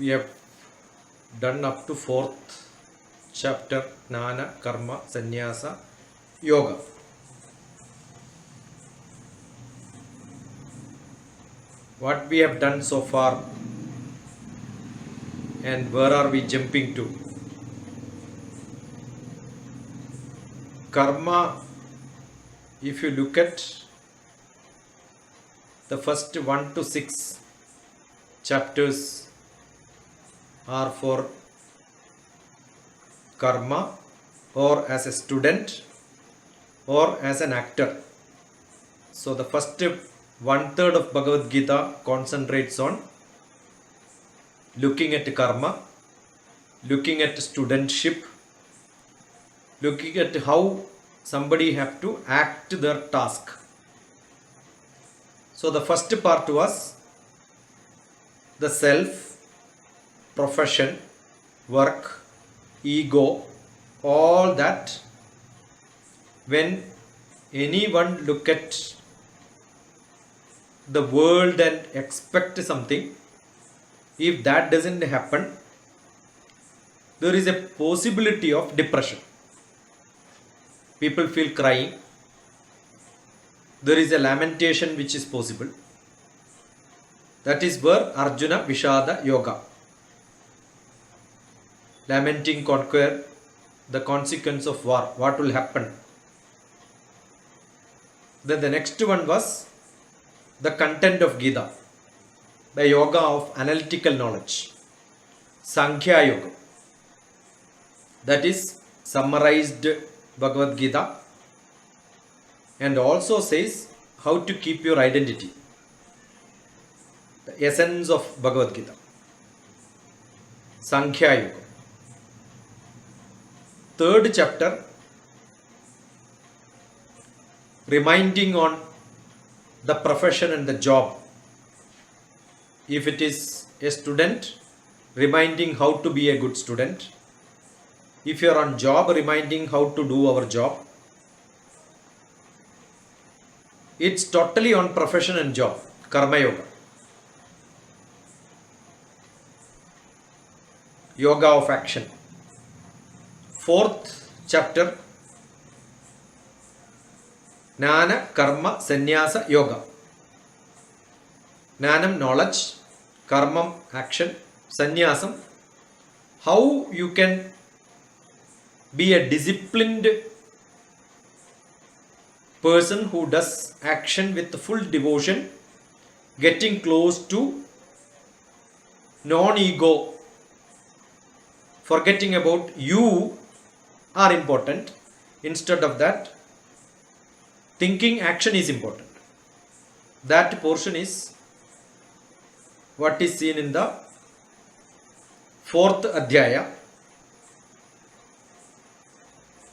we have done up to 4th chapter, Jnana Karma Sannyasa Yoga. What we have done so far and where are we jumping to? Karma, if you look at the first 1 to 6 chapters are for karma or as a student or as an actor. So the first 1/3 of Bhagavad Gita concentrates on looking at karma, looking at studentship, looking at how somebody have to act their task. So the first part was the self, profession, work, ego, all that. When anyone look at the world and expect something, if that doesn't happen, there is a possibility of depression. People feel crying. There is a lamentation which is possible. That is where Arjuna Vishada Yoga. Lamenting conquer the consequence of war. What will happen? Then the next one was the content of Gita. The yoga of analytical knowledge. Sankhya Yoga. That is summarized Bhagavad Gita and also says how to keep your identity. The essence of Bhagavad Gita. Sankhya Yoga. Third chapter, reminding on the profession and the job. If it is a student, reminding how to be a good student. If you are on job, reminding how to do our job. It's totally on profession and job. Karma Yoga. Yoga of action. Fourth chapter, Jnana Karma Sannyasa Yoga. Jnanam knowledge, Karmam action, Sannyasam how you can be a disciplined person who does action with full devotion, getting close to non-ego, forgetting about you are important. Instead of that, thinking action is important. That portion is what is seen in the 4th Adhyaya,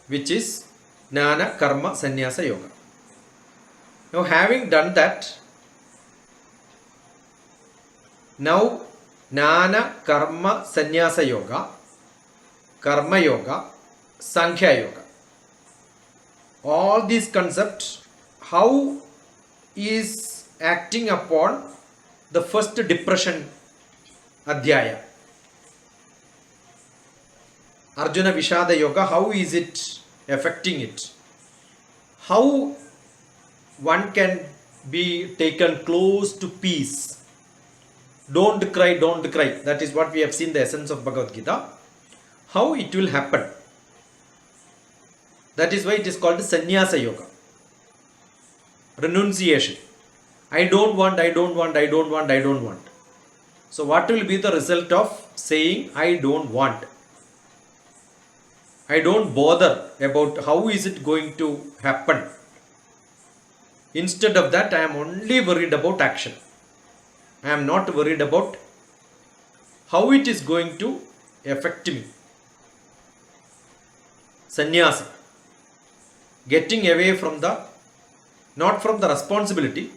which is Jnana Karma Sannyasa Yoga. Now having done that, now Jnana Karma Sannyasa Yoga, Karma Yoga, Sankhya Yoga. All these concepts, how is acting upon the first depression Adhyaya. Arjuna Vishada Yoga, how is it affecting it? How one can be taken close to peace. Don't cry, don't cry. That is what we have seen the essence of Bhagavad Gita. How it will happen. That is why it is called Sannyasa Yoga. Renunciation. I don't want, I don't want, I don't want, I don't want. So what will be the result of saying I don't want? I don't bother about how is it going to happen. Instead of that, I am only worried about action. I am not worried about how it is going to affect me. Sannyasa. Getting away from the, not from the responsibility,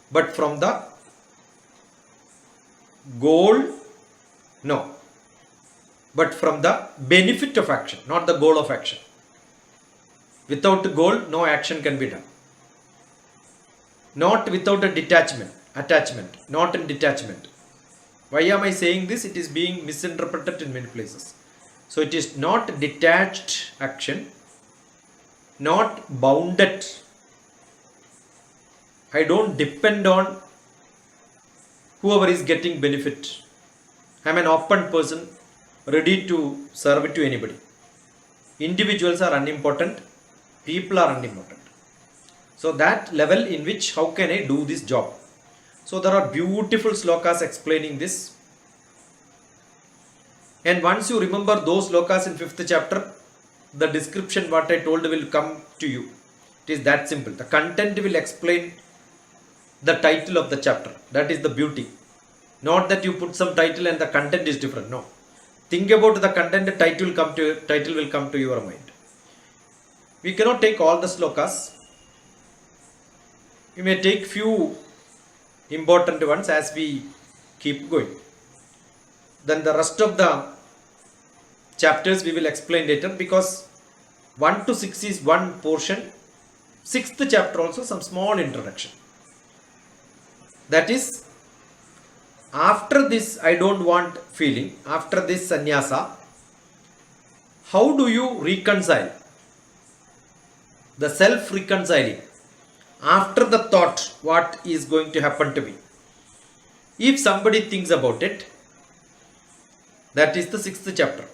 but from the goal, no, but from the benefit of action, not the goal of action. Without goal, no action can be done. Not without a attachment, not in detachment. Why am I saying this? It is being misinterpreted in many places. So it is not detached action, not bounded. I don't depend on whoever is getting benefit. I am an open person, ready to serve it to anybody. Individuals are unimportant, people are unimportant. So that level in which how can I do this job? So there are beautiful slokas explaining this. And once you remember those slokas in 5th chapter, the description what I told will come to you. It is that simple. The content will explain the title of the chapter. That is the beauty. Not that you put some title and the content is different. No. Think about the content, the title will come to your mind. We cannot take all the slokas. We may take few important ones as we keep going. Then the rest of the chapters we will explain later, because 1 to 6 is one portion. 6th chapter also some small introduction. That is, after this I don't want feeling, after this sannyasa, how do you reconcile? The self-reconciling. After the thought, what is going to happen to me? If somebody thinks about it, that is the 6th chapter.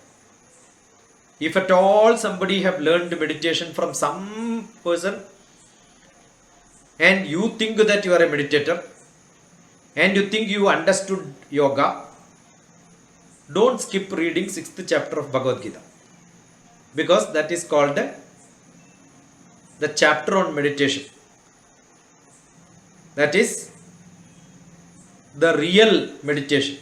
If at all somebody have learned meditation from some person and you think that you are a meditator and you think you understood yoga, don't skip reading 6th chapter of Bhagavad Gita, because that is called the chapter on meditation. That is the real meditation.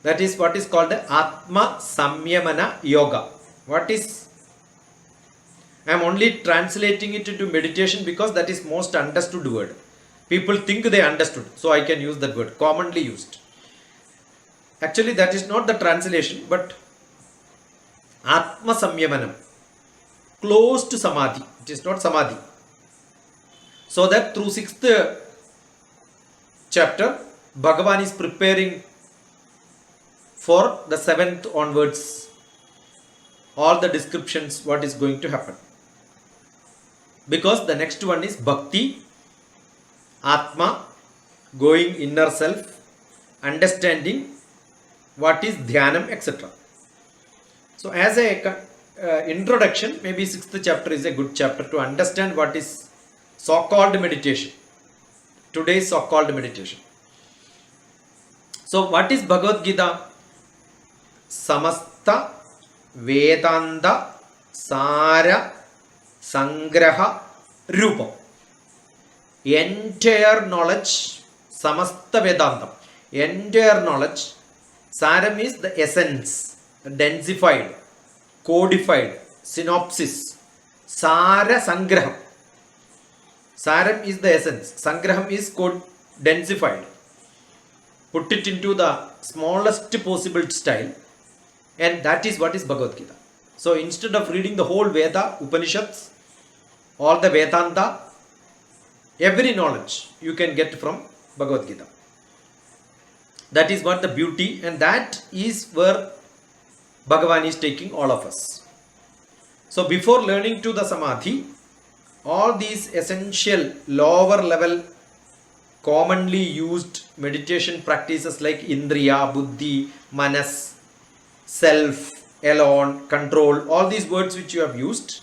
That is what is called Atma Samyamana Yoga. What is? I am only translating it into meditation because that is most understood word. People think they understood, so I can use that word, commonly used. Actually, that is not the translation, but Atma Samyamanam, close to Samadhi. It is not Samadhi. So that through 6th chapter, Bhagavan is preparing for the 7th onwards, all the descriptions, what is going to happen. Because the next one is Bhakti, Atma, going inner self, understanding what is Dhyanam, etc. So as a introduction, maybe 6th chapter is a good chapter to understand what is so-called meditation. Today's so-called meditation. So what is Bhagavad Gita? Samasta Vedanta Sara Sangraha Rupam. Entire knowledge, Samasta Vedantam. Entire knowledge. Saram is the essence, densified, codified, synopsis. Sara Sangraham. Saram is the essence. Sangraham is densified. Put it into the smallest possible style, and that is what is Bhagavad Gita. So instead of reading the whole Veda, Upanishads, all the Vedanta, every knowledge you can get from Bhagavad Gita. That is what the beauty, and that is where Bhagavan is taking all of us. So before learning to the Samadhi, all these essential lower level commonly used meditation practices like Indriya, Buddhi, Manas, self, alone, control, all these words which you have used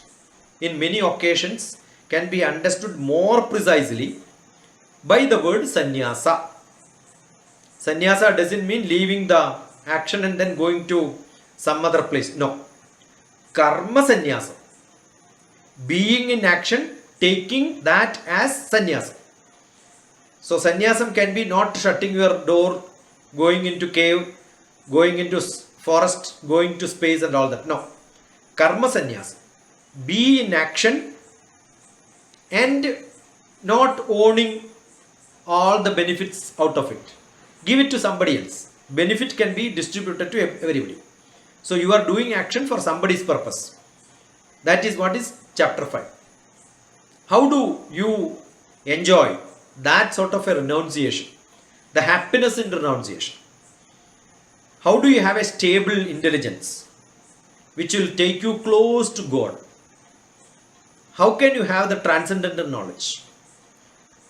in many occasions can be understood more precisely by the word sannyasa. Sannyasa doesn't mean leaving the action and then going to some other place. No. Karma sannyasa. Being in action, taking that as sannyasa. So sannyasam can be not shutting your door, going into cave, going into forest, going to space and all that. No. Karma sannyasa. Be in action and not owning all the benefits out of it. Give it to somebody else. Benefit can be distributed to everybody. So you are doing action for somebody's purpose. That is what is chapter 5. How do you enjoy that sort of a renunciation? the happiness in renunciation. How do you have a stable intelligence which will take you close to God? How can you have the transcendental knowledge?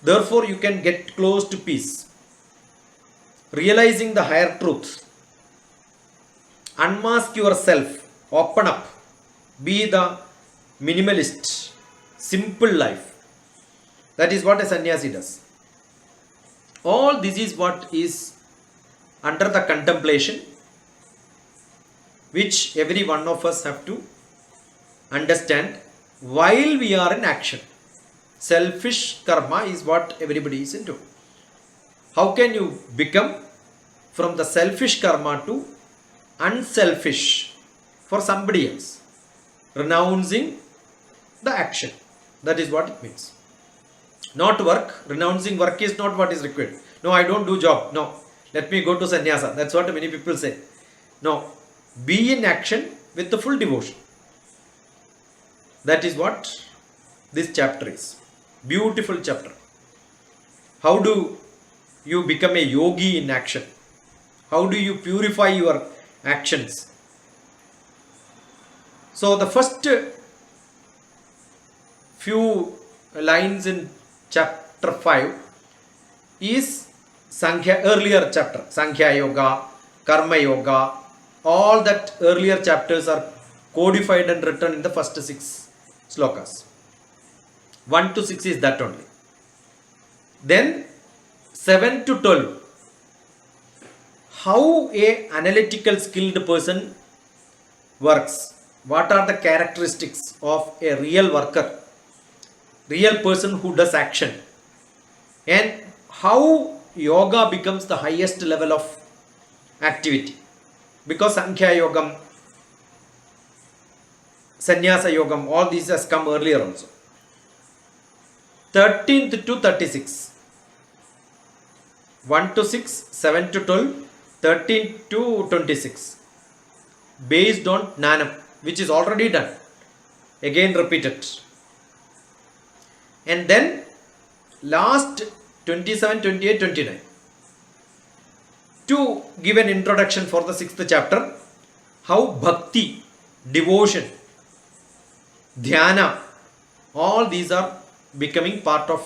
Therefore, you can get close to peace, realizing the higher truth. Unmask yourself, open up, be the minimalist, simple life. That is what a sannyasi does. All this is what is under the contemplation, which every one of us have to understand while we are in action. Selfish karma is what everybody is into. How can you become from the selfish karma to unselfish for somebody else? Renouncing the action. That is what it means. Not work. Renouncing work is not what is required. No, I don't do job. No, let me go to sannyasa. That's what many people say. No, be in action with the full devotion. That is what this chapter is. Beautiful chapter. How do you become a yogi in action? How do you purify your actions? So the first few lines in chapter 5 is Sankhya, earlier chapter, Sankhya Yoga, Karma Yoga, all that earlier chapters are codified and written in the first 6 slokas. 1 to 6 is that only. Then 7 to 12. How a analytical skilled person works. What are the characteristics of a real worker, real person who does action, and how yoga becomes the highest level of activity. Because Sankhya Yogam, Sannyasa Yogam, all these has come earlier also. 13th to 36. 1 to 6, 7 to 12, 13 to 26. Based on Jnanam, which is already done. Again repeated. And then last 27, 28, 29. To give an introduction for the 6th chapter, how bhakti, devotion, dhyana, all these are becoming part of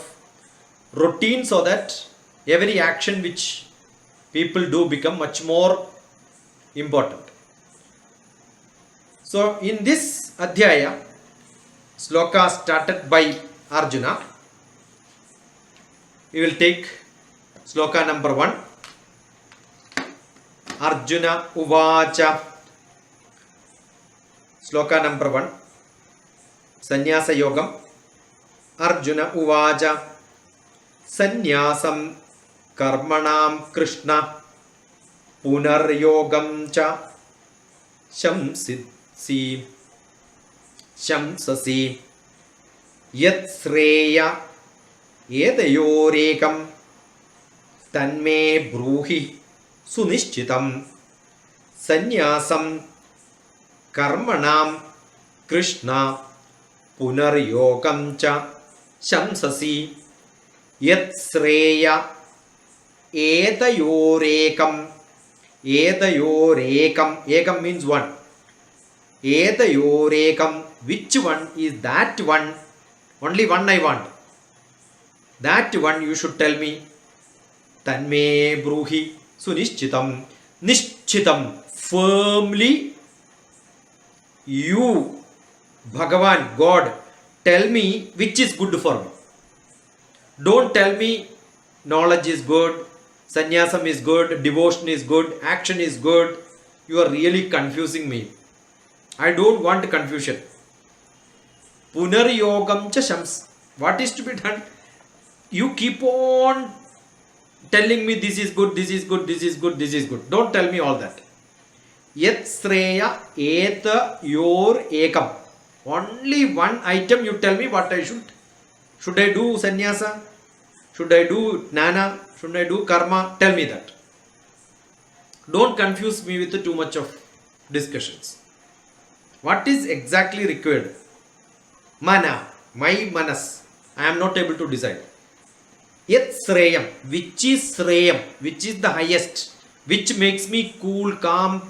routine, so that every action which people do become much more important. So in this adhyaya, sloka started by Arjuna, we will take sloka number 1. Arjuna Uvacha. Sloka number 1. Sannyasa Yogam. Arjuna Uvacha. Sannyasam Karmanam Krishna Punaryogam cha Shamsasi Yat Sreya Edayorekam Tanme Bruhi Sunishchitam Sannyasam Karmanam Krishna Punaryogam cha Shamsasi Yat Sreya Edayorekam. Edayorekam. Ekam means one. Edayorekam. Which one is that one? Only one I want. That one you should tell me. Tanme bruhi sunishchitam. Nishchitam. Firmly you, Bhagavan, God, tell me which is good for me. Don't tell me knowledge is good, sannyasam is good, devotion is good, action is good. You are really confusing me. I don't want confusion. Punaryogam cha shams. What is to be done? You keep on telling me this is good, this is good, this is good, this is good. Don't tell me all that. Yat sreya eta yor ekam. Only one item you tell me what I should. Should I do sannyasa? Should I do jnana? Should I do karma? Tell me that. Don't confuse me with too much of discussions. What is exactly required? Mana, my manas. I am not able to decide. Yet Sreyam, which is Sreyam, which is the highest, which makes me cool, calm,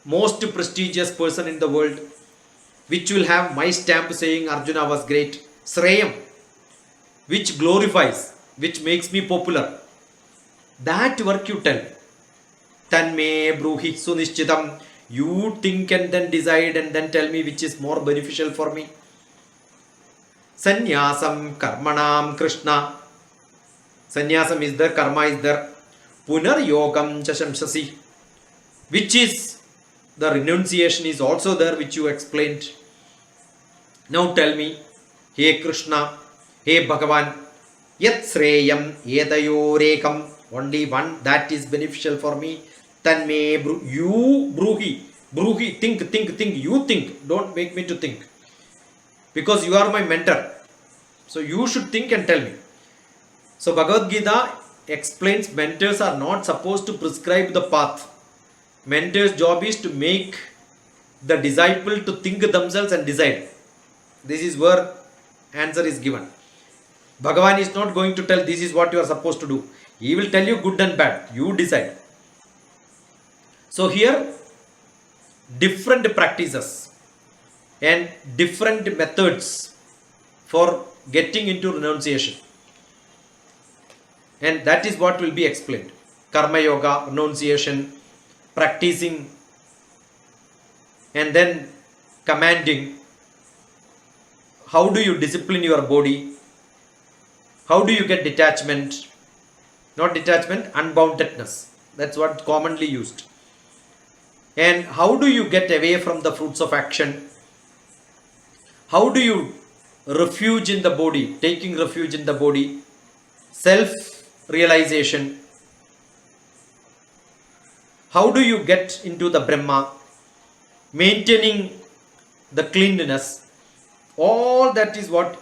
most prestigious person in the world, which will have my stamp saying Arjuna was great. Sreyam, which glorifies, which makes me popular. That work you tell. Tanme bruhi sunishchitam. You think and then decide and then tell me which is more beneficial for me. Sannyasam karmanam Krishna. Sannyasam is there, karma is there. Punar yogam chashamsasi. Which is the renunciation is also there, which you explained. Now tell me, Hey Krishna, Hey Bhagavan, Yat Sreyam Yedayorekam. Only one that is beneficial for me. Tanme you bruhi, think, you think. Don't make me to think. Because you are my mentor. So you should think and tell me. So Bhagavad Gita explains mentors are not supposed to prescribe the path. Mentor's job is to make the disciple to think themselves and decide. This is where answer is given. Bhagavan is not going to tell this is what you are supposed to do. He will tell you good and bad. You decide. So here, different practices and different methods for getting into renunciation. And that is what will be explained. Karma yoga, renunciation, practicing, and then commanding. How do you discipline your body? How do you get detachment? Not detachment, unboundedness. That's what commonly used. And how do you get away from the fruits of action? How do you refuge in the body, taking refuge in the body, self-realization? How do you get into the Brahma, maintaining the cleanliness? All that is what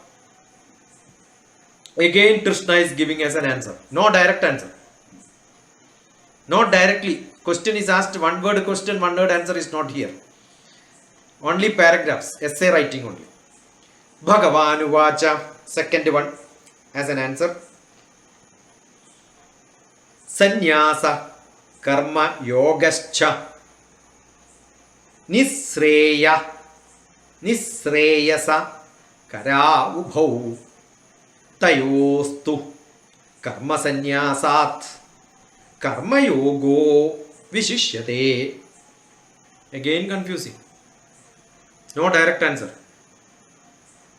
again Krishna is giving as an answer. No direct answer. Not directly. Question is asked, one word question, one word answer is not here. Only paragraphs, essay writing only. Bhagavan Uvacha, second one as an answer. Sannyasa karma yogascha nisreyasa kara ubhau tayostu karma sannyasat karma yogo vishishyate. Again confusing. No direct answer.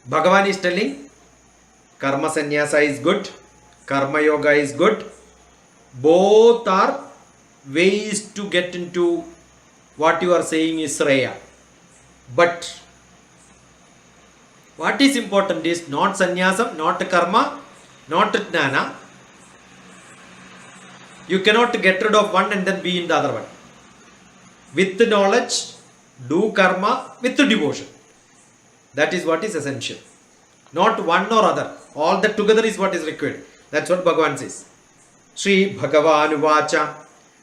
Bhagavan is telling karma sannyasa is good, karma yoga is good. Both are ways to get into what you are saying is Sreya. But what is important is not sannyasam, not karma, not jnana. You cannot get rid of one and then be in the other one. With knowledge, do karma with devotion. That is what is essential. Not one or other. All that together is what is required. That's what Bhagavan says. Sri Bhagavan Vacha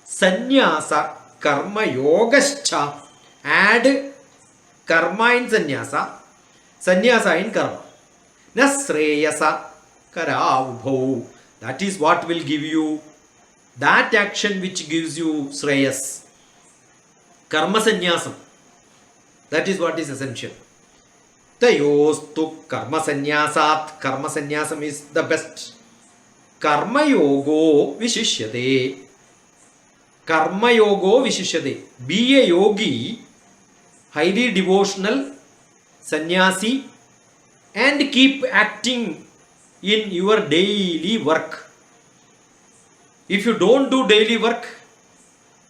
Sannyasa Karma Yogascha. Add karma in sannyasa, sannyasa in karma. Nasreyasa Karavbhau. That is what will give you that action which gives you Sreyas. Karma sannyasam. That is what is essential. Tayostu karma sannyasat. Karma sannyasam is the best. Karma yogo vishishyate. Karma yogo vishishyate. Be a yogi, highly devotional, sannyasi, and keep acting in your daily work. If you don't do daily work,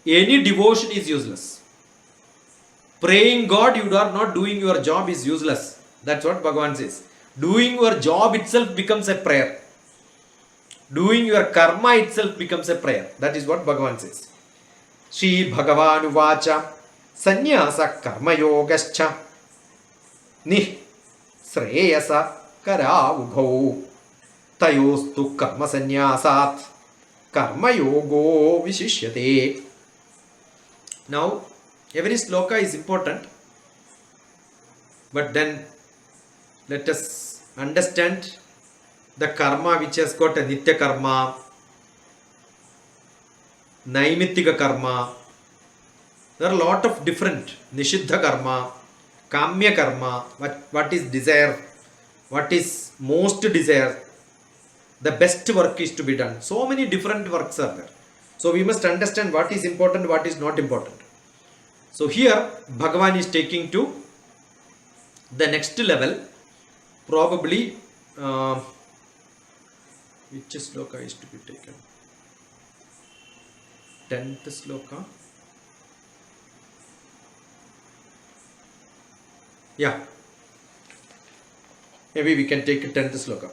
any devotion is useless. Praying God, you are not doing your job is useless. That's what Bhagavan says. Doing your job itself becomes a prayer. Doing your karma itself becomes a prayer. That is what Bhagavan says. Sri Bhagavan Uvacha Sannyasa Karma Yogascha Ni Sreyasa Karavubhau Tayostu Karma Sannyasat Karma Yogo Vishishyate. Now, every sloka is important, but then let us understand the karma which has got a nitya karma, naimittika karma. There are a lot of different nishiddha karma, kamya karma, what is desire, what is most desire, the best work is to be done. So many different works are there. So we must understand what is important, what is not important. So here Bhagavan is taking to the next level, probably which sloka is to be taken? 10th sloka. Yeah, maybe we can take a 10th sloka.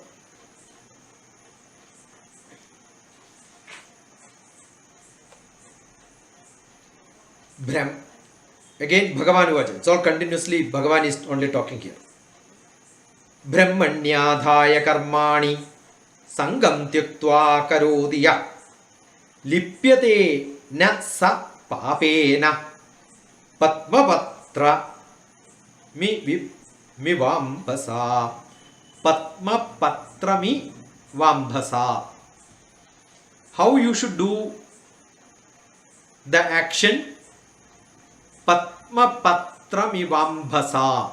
Brahm. Again, Bhagavan Uvacha. It's all continuously, Bhagavan is only talking here. Brahmanyadhaya karmani sangam tyaktva karodiya lipyate na sa papena patmapatra mi vambasa patmapatra mi vambasa. How you should do the action? Patmapatramivambhasa.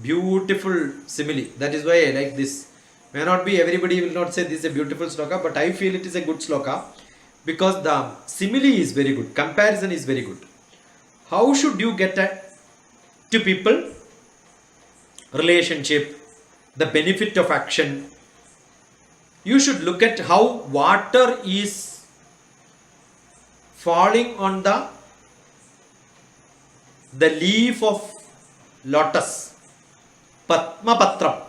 Beautiful simile. That is why I like this. May not be, everybody will not say this is a beautiful sloka, but I feel it is a good sloka because the simile is very good. Comparison is very good. How should you get to people? Relationship, the benefit of action. You should look at how water is falling on the leaf of lotus. Patma patram.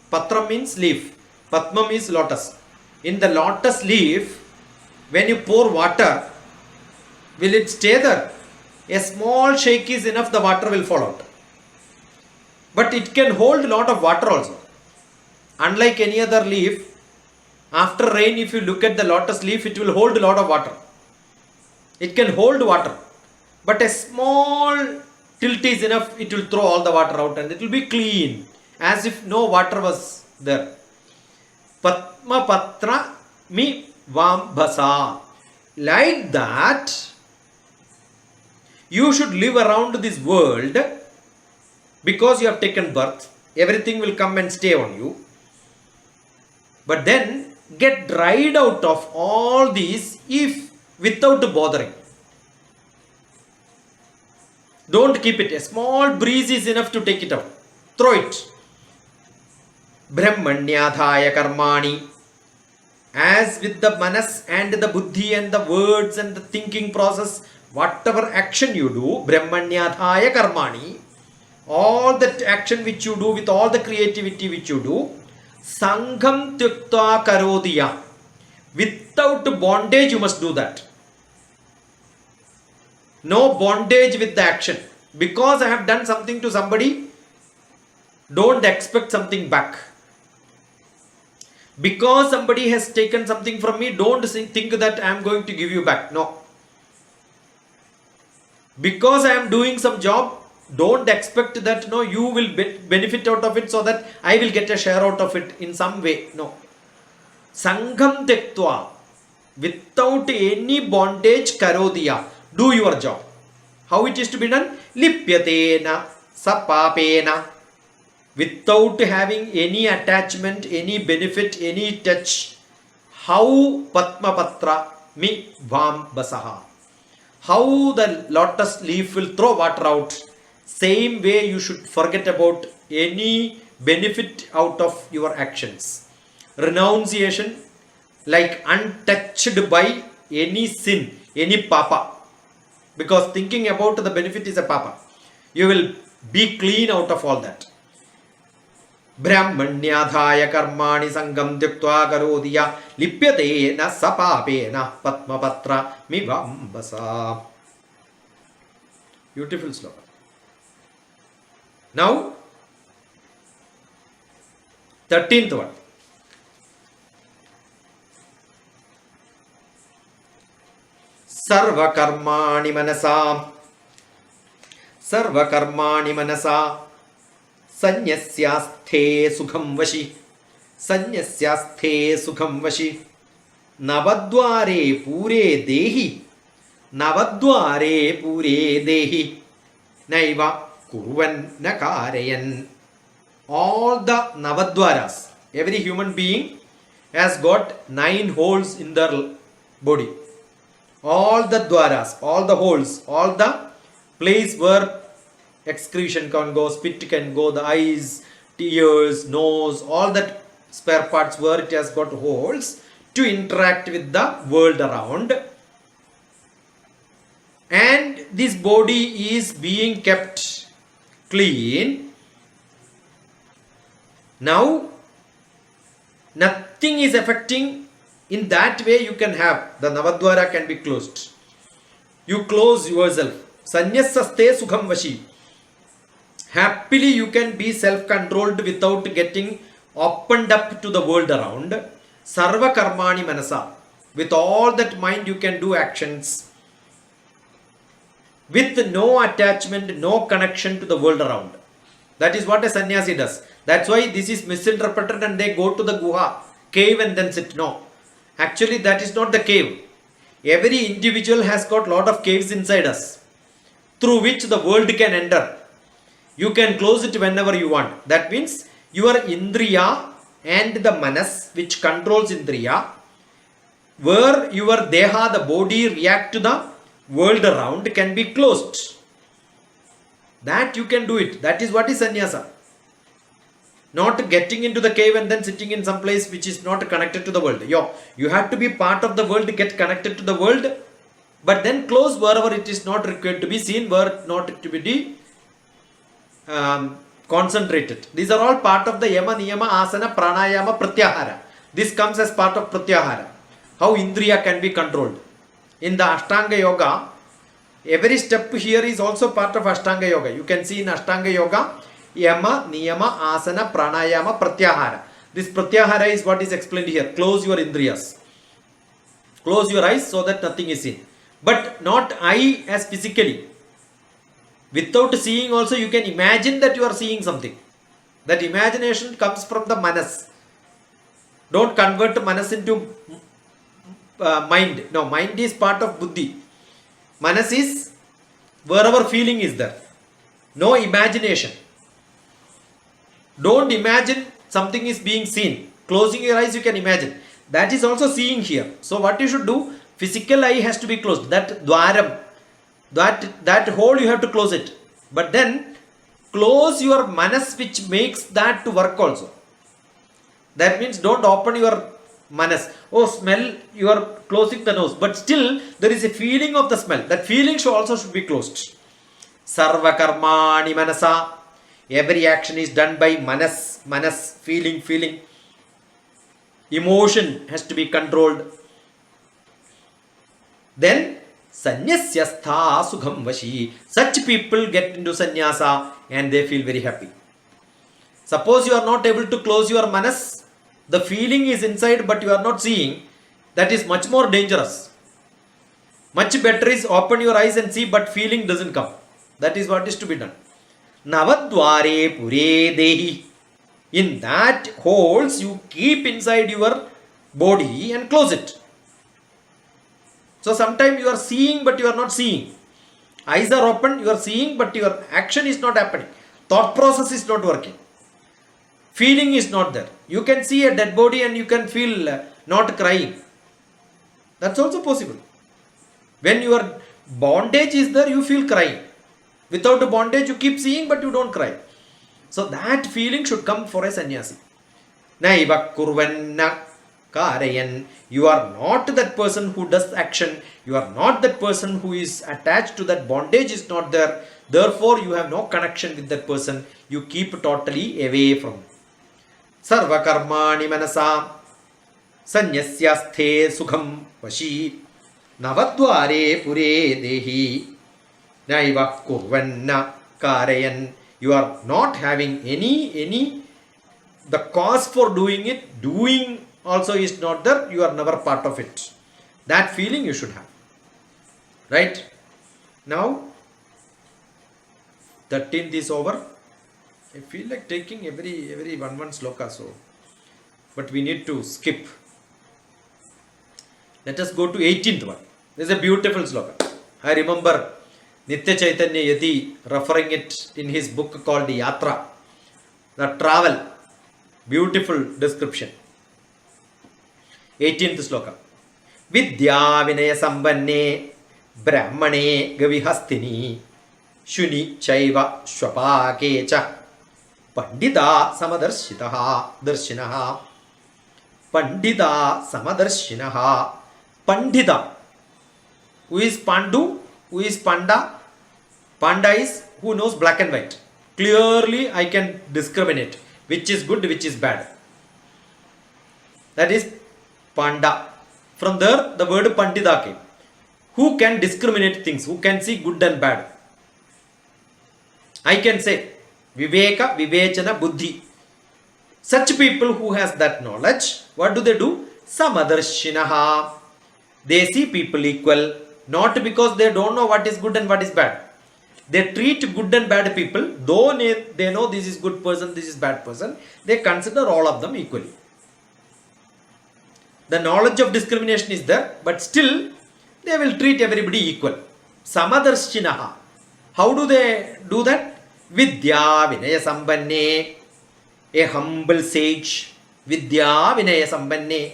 Patram means leaf. Patma means lotus. In the lotus leaf, when you pour water, will it stay there? A small shake is enough, the water will fall out. But it can hold a lot of water also. Unlike any other leaf, after rain, if you look at the lotus leaf, it will hold a lot of water. It can hold water. But a small tilt is enough, it will throw all the water out and it will be clean, as if no water was there. Patma patra mi vambhasa. Like that, you should live around this world because you have taken birth. Everything will come and stay on you. But then get dried out of all these if without bothering. Don't keep it. A small breeze is enough to take it out. Throw it. Brahmanyadhaya karmani. As with the manas and the buddhi and the words and the thinking process, whatever action you do, Brahmanyadhaya karmani, all that action which you do with all the creativity which you do, sangham tyukta karodiya. Without bondage you must do that. No bondage with the action. Because I have done something to somebody, don't expect something back. Because somebody has taken something from me, don't think that I am going to give you back. No. Because I am doing some job, don't expect that no, you will benefit out of it so that I will get a share out of it in some way. No. Sangham tektva. Without any bondage, karodiya. Do your job. How it is to be done? Lipyatena sapapena. Without having any attachment, any benefit, any touch. How patmapatra mi vambasaha. How the lotus leaf will throw water out. Same way you should forget about any benefit out of your actions. Renunciation, like untouched by any sin, any papa. Because thinking about the benefit is a papa. You will be clean out of all that. Brahmanyadhaya karmani sangam tyuktva karodiya lipyate na sapapena patmapatra mivambasa. Beautiful sloka. Now, 13th one. Sarva karmani manasa sanyasyaste sukham vashi Sanyasyaste sukham vashi. Navadware pure dehi. Navadware pure dehi. Naiva kurvan nakarayan. All the Navadwaras, every human being has got 9 holes in their body. All the dwaras, all the holes, all the place where excretion can go, spit can go, the eyes, ears, nose, all that spare parts where it has got holes to interact with the world around. And this body is being kept clean. Now, nothing is affecting. In that way, you can have the Navadwara can be closed. You close yourself. Sanyasaste sukham vashi. Happily, you can be self-controlled without getting opened up to the world around. Sarva karmani manasa. With all that mind, you can do actions with no attachment, no connection to the world around. That is what a sannyasi does. That's why this is misinterpreted and they go to the guha, cave and then sit. No. Actually, that is not the cave. Every individual has got lot of caves inside us through which the world can enter. You can close it whenever you want. That means your indriya and the manas which controls indriya, where your deha, the body, react to the world around can be closed. That you can do it. That is what is sannyasa. Not getting into the cave and then sitting in some place which is not connected to the world. You have to be part of the world, get connected to the world, but then close wherever it is not required to be seen, where not to be concentrated. These are all part of the yama, niyama, asana, pranayama, pratyahara. This comes as part of pratyahara. How indriya can be controlled. In the Ashtanga Yoga, every step here is also part of Ashtanga Yoga. You can see in Ashtanga Yoga, yama, niyama, asana, pranayama, pratyahara. This pratyahara is what is explained here. Close your indriyas. Close your eyes so that nothing is seen. But not eye as physically. Without seeing also you can imagine that you are seeing something. That imagination comes from the manas. Don't convert manas into mind. No, mind is part of buddhi. Manas is wherever feeling is there. No imagination. Don't imagine something is being seen. Closing your eyes you can imagine. That is also seeing here. So what you should do, physical eye has to be closed. That dwaram, that hole you have to close it. But then close your manas which makes that to work also. That means don't open your manas. Oh, smell, you are closing the nose. But still there is a feeling of the smell. That feeling should be closed. Sarva karmani manasa. Every action is done by manas. Manas, feeling. Emotion has to be controlled. Then sanyasyastha sukham vashi. Such people get into sannyasa and they feel very happy. Suppose you are not able to close your manas, the feeling is inside but you are not seeing, that is much more dangerous. Much better is open your eyes and see but feeling doesn't come. That is what is to be done. Navadware pure dehi. In that holes you keep inside your body and close it. So sometimes you are seeing but you are not seeing. Eyes are open, you are seeing but your action is not happening. Thought process is not working. Feeling is not there. You can see a dead body and you can feel not crying. That's also possible. When your bondage is there, you feel crying. Without a bondage, you keep seeing but you don't cry. So that feeling should come for a sannyasi. Naiva kurvanna karayan. You are not that person who does action. You are not that person who is attached to that bondage is not there. Therefore, you have no connection with that person. You keep totally away from it. Sarva karmani manasa sanyasyasthe sukham vashi navadware pure dehi naiva kurvanna karayan. You are not having any the cause for doing it. Doing also is not there. You are never part of it. That feeling you should have. Right? Now 13th is over. I feel like taking every one sloka. So but we need to skip. Let us go to 18th one. This is a beautiful sloka. I remember Nitya Chaitanya Yati referring it in his book called Yatra, the travel. Beautiful description. 18th sloka. Vidya Vinaya Sambanne Brahmane Gavihastini Shuni Chaiva Shvapakecha Pandita Samadarshitaha Darshinaha Pandita Samadarshinaha Pandita. Who is Pandu? Who is Panda? Panda is who knows black and white. Clearly I can discriminate which is good, which is bad. That is Panda. From there the word Pandita came. Who can discriminate things? Who can see good and bad? I can say Viveka, Vivechana, Buddhi. Such people who has that knowledge, what do? Samadarshinaha. They see people equal, not because they don't know what is good and what is bad. They treat good and bad people, though they know this is good person, this is bad person, they consider all of them equally. The knowledge of discrimination is there, but still they will treat everybody equal. Samadarshinaha. How do they do that? Vidya Vinaya Sambanne. A humble sage. Vidya Vinaya Sambanne.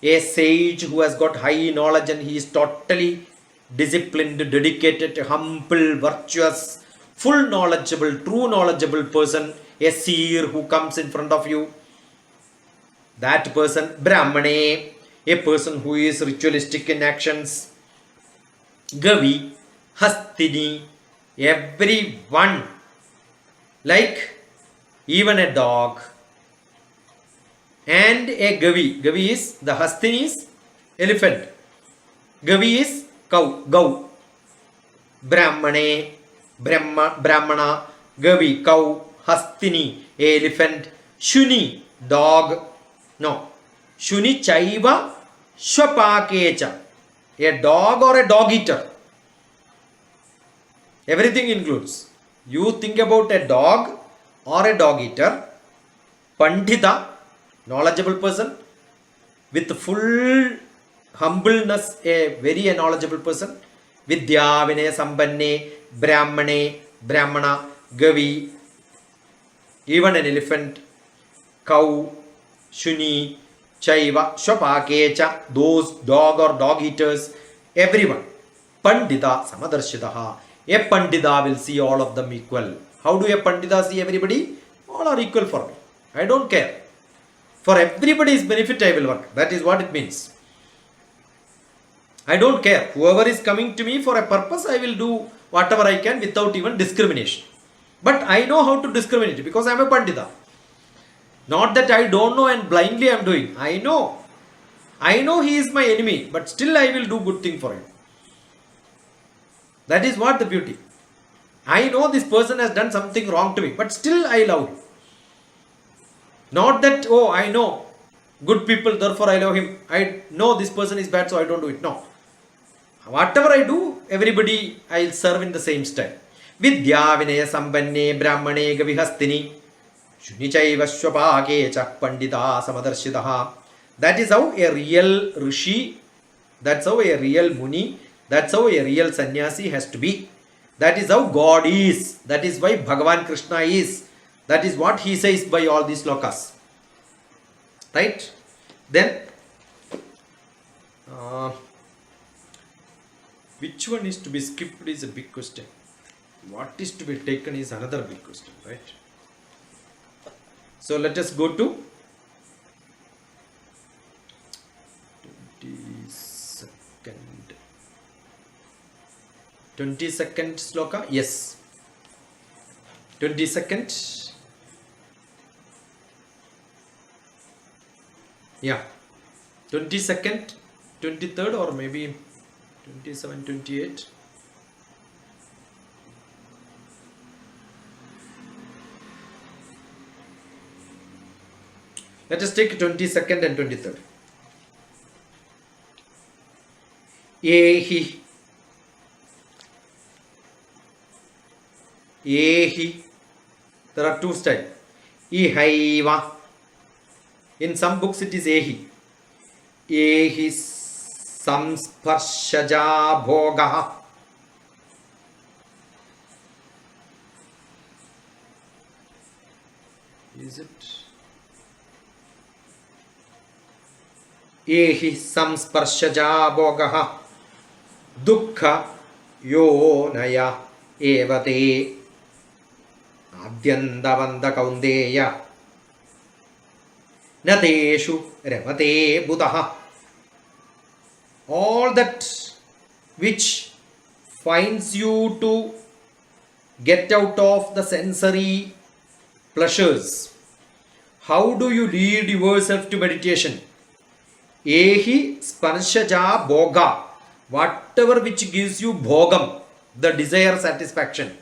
A sage who has got high knowledge and he is totally disciplined, dedicated, humble, virtuous, full knowledgeable, true knowledgeable person. A seer who comes in front of you. That person, Brahmane, a person who is ritualistic in actions. Gavi, Hastini, everyone, like even a dog. And a Gavi. Gavi is, the Hastini is elephant. Gavi is cow, Gau. Brahmane, Brahmana, Gavi, cow, Hastini, elephant, Shuni, dog. No. Shuni Chaiva Shvapakecha. A dog or a dog eater. Everything includes. You think about a dog or a dog eater. Pandita, knowledgeable person. With full humbleness, a very knowledgeable person. Vidya Vinaya Sambanne, Brahmane, Brahmana, Gavi, even an elephant, cow, Shuni, Chaiva, Shvapakecha, those dog or dog eaters, everyone. Pandita Samadarshitaha. A Pandita will see all of them equal. How do a Pandita see everybody? All are equal for me. I don't care. For everybody's benefit I will work. That is what it means. I don't care. Whoever is coming to me for a purpose, I will do whatever I can without even discrimination. But I know how to discriminate because I am a Pandita. Not that I don't know and blindly I am doing. I know. I know he is my enemy, but still I will do good thing for him. That is what the beauty. I know this person has done something wrong to me, but still I love him. Not that, oh, I know good people, therefore I love him. I know this person is bad, so I don't do it. No. Whatever I do, everybody I will serve in the same style. Vidya Vinaya Sambanne Brahmane Gavihastini Shunichaiva Shvapakecha Pandita Samadarshitaha. That is how a real Rishi, that's how a real Muni, that's how a real Sannyasi has to be. That is how God is. That is why Bhagavan Krishna is. That is what he says by all these slokas. Right? Then, which one is to be skipped is a big question. What is to be taken is another big question. Right? So let us go to 22nd sloka. Yes. 22nd. Yeah. 22nd, 23rd or maybe 27, 28. Let us take 22nd and 23rd. Ehi. Ehi. There are two styles. Ihaiva. In some books it is ehi. Ehi samsparshaja bhogaha. Is it? Ehi samsparshaja bhogaha dukkha yonaya evate adyandavanda kaundeya nadeshu ramate buddha. All that which finds you to get out of the sensory pleasures. How do you lead yourself to meditation? Ehi sparshaja bhoga. Whatever which gives you bhogam, the desire satisfaction.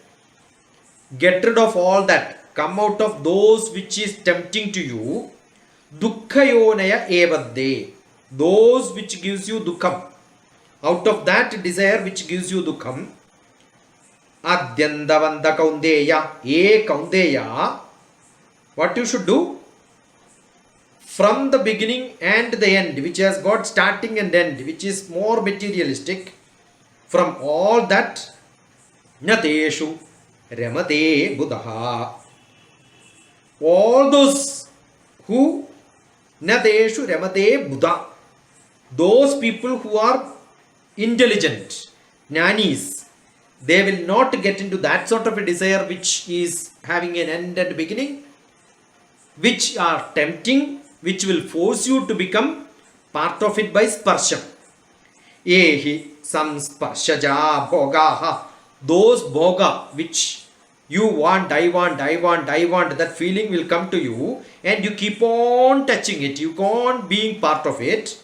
Get rid of all that. Come out of those which is tempting to you. Dukkhayonaya evadde. Those which gives you dukkham. Out of that desire which gives you dukkham. Adyandavanda kaundeya. E kaundeya. What you should do? From the beginning and the end, which has got starting and end, which is more materialistic, from all that, nateshu ramate buddha. All those who nateshu ramate buddha, those people who are intelligent, jnanis, they will not get into that sort of a desire which is having an end and beginning, which are tempting, which will force you to become part of it by sparsham. Ehi samsparshaja bhogaha. Those bhoga which you want, I want, that feeling will come to you and you keep on touching it, you can't being part of it.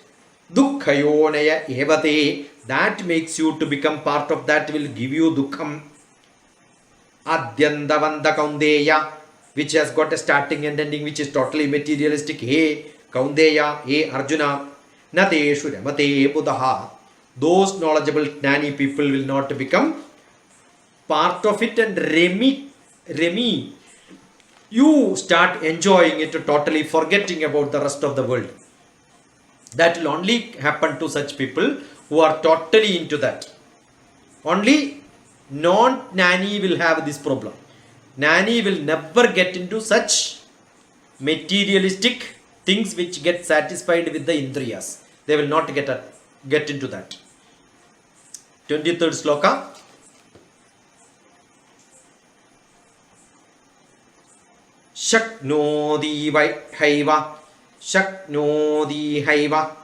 Dukkhayonaya evate. That makes you to become part of that, will give you dukkham. Adyandavanda kaundeya, which has got a starting and ending, which is totally materialistic. Hey kaundeya, hey Arjuna, nateshu ramate buddha. Those knowledgeable jnani people will not become part of it, and Remi, you start enjoying it, totally forgetting about the rest of the world. That will only happen to such people who are totally into that. Only non-jnani will have this problem. Jnani will never get into such materialistic things which get satisfied with the indriyas. They will not get into that. 23rd sloka. Shaknodi haiva. Shaknodi haiva.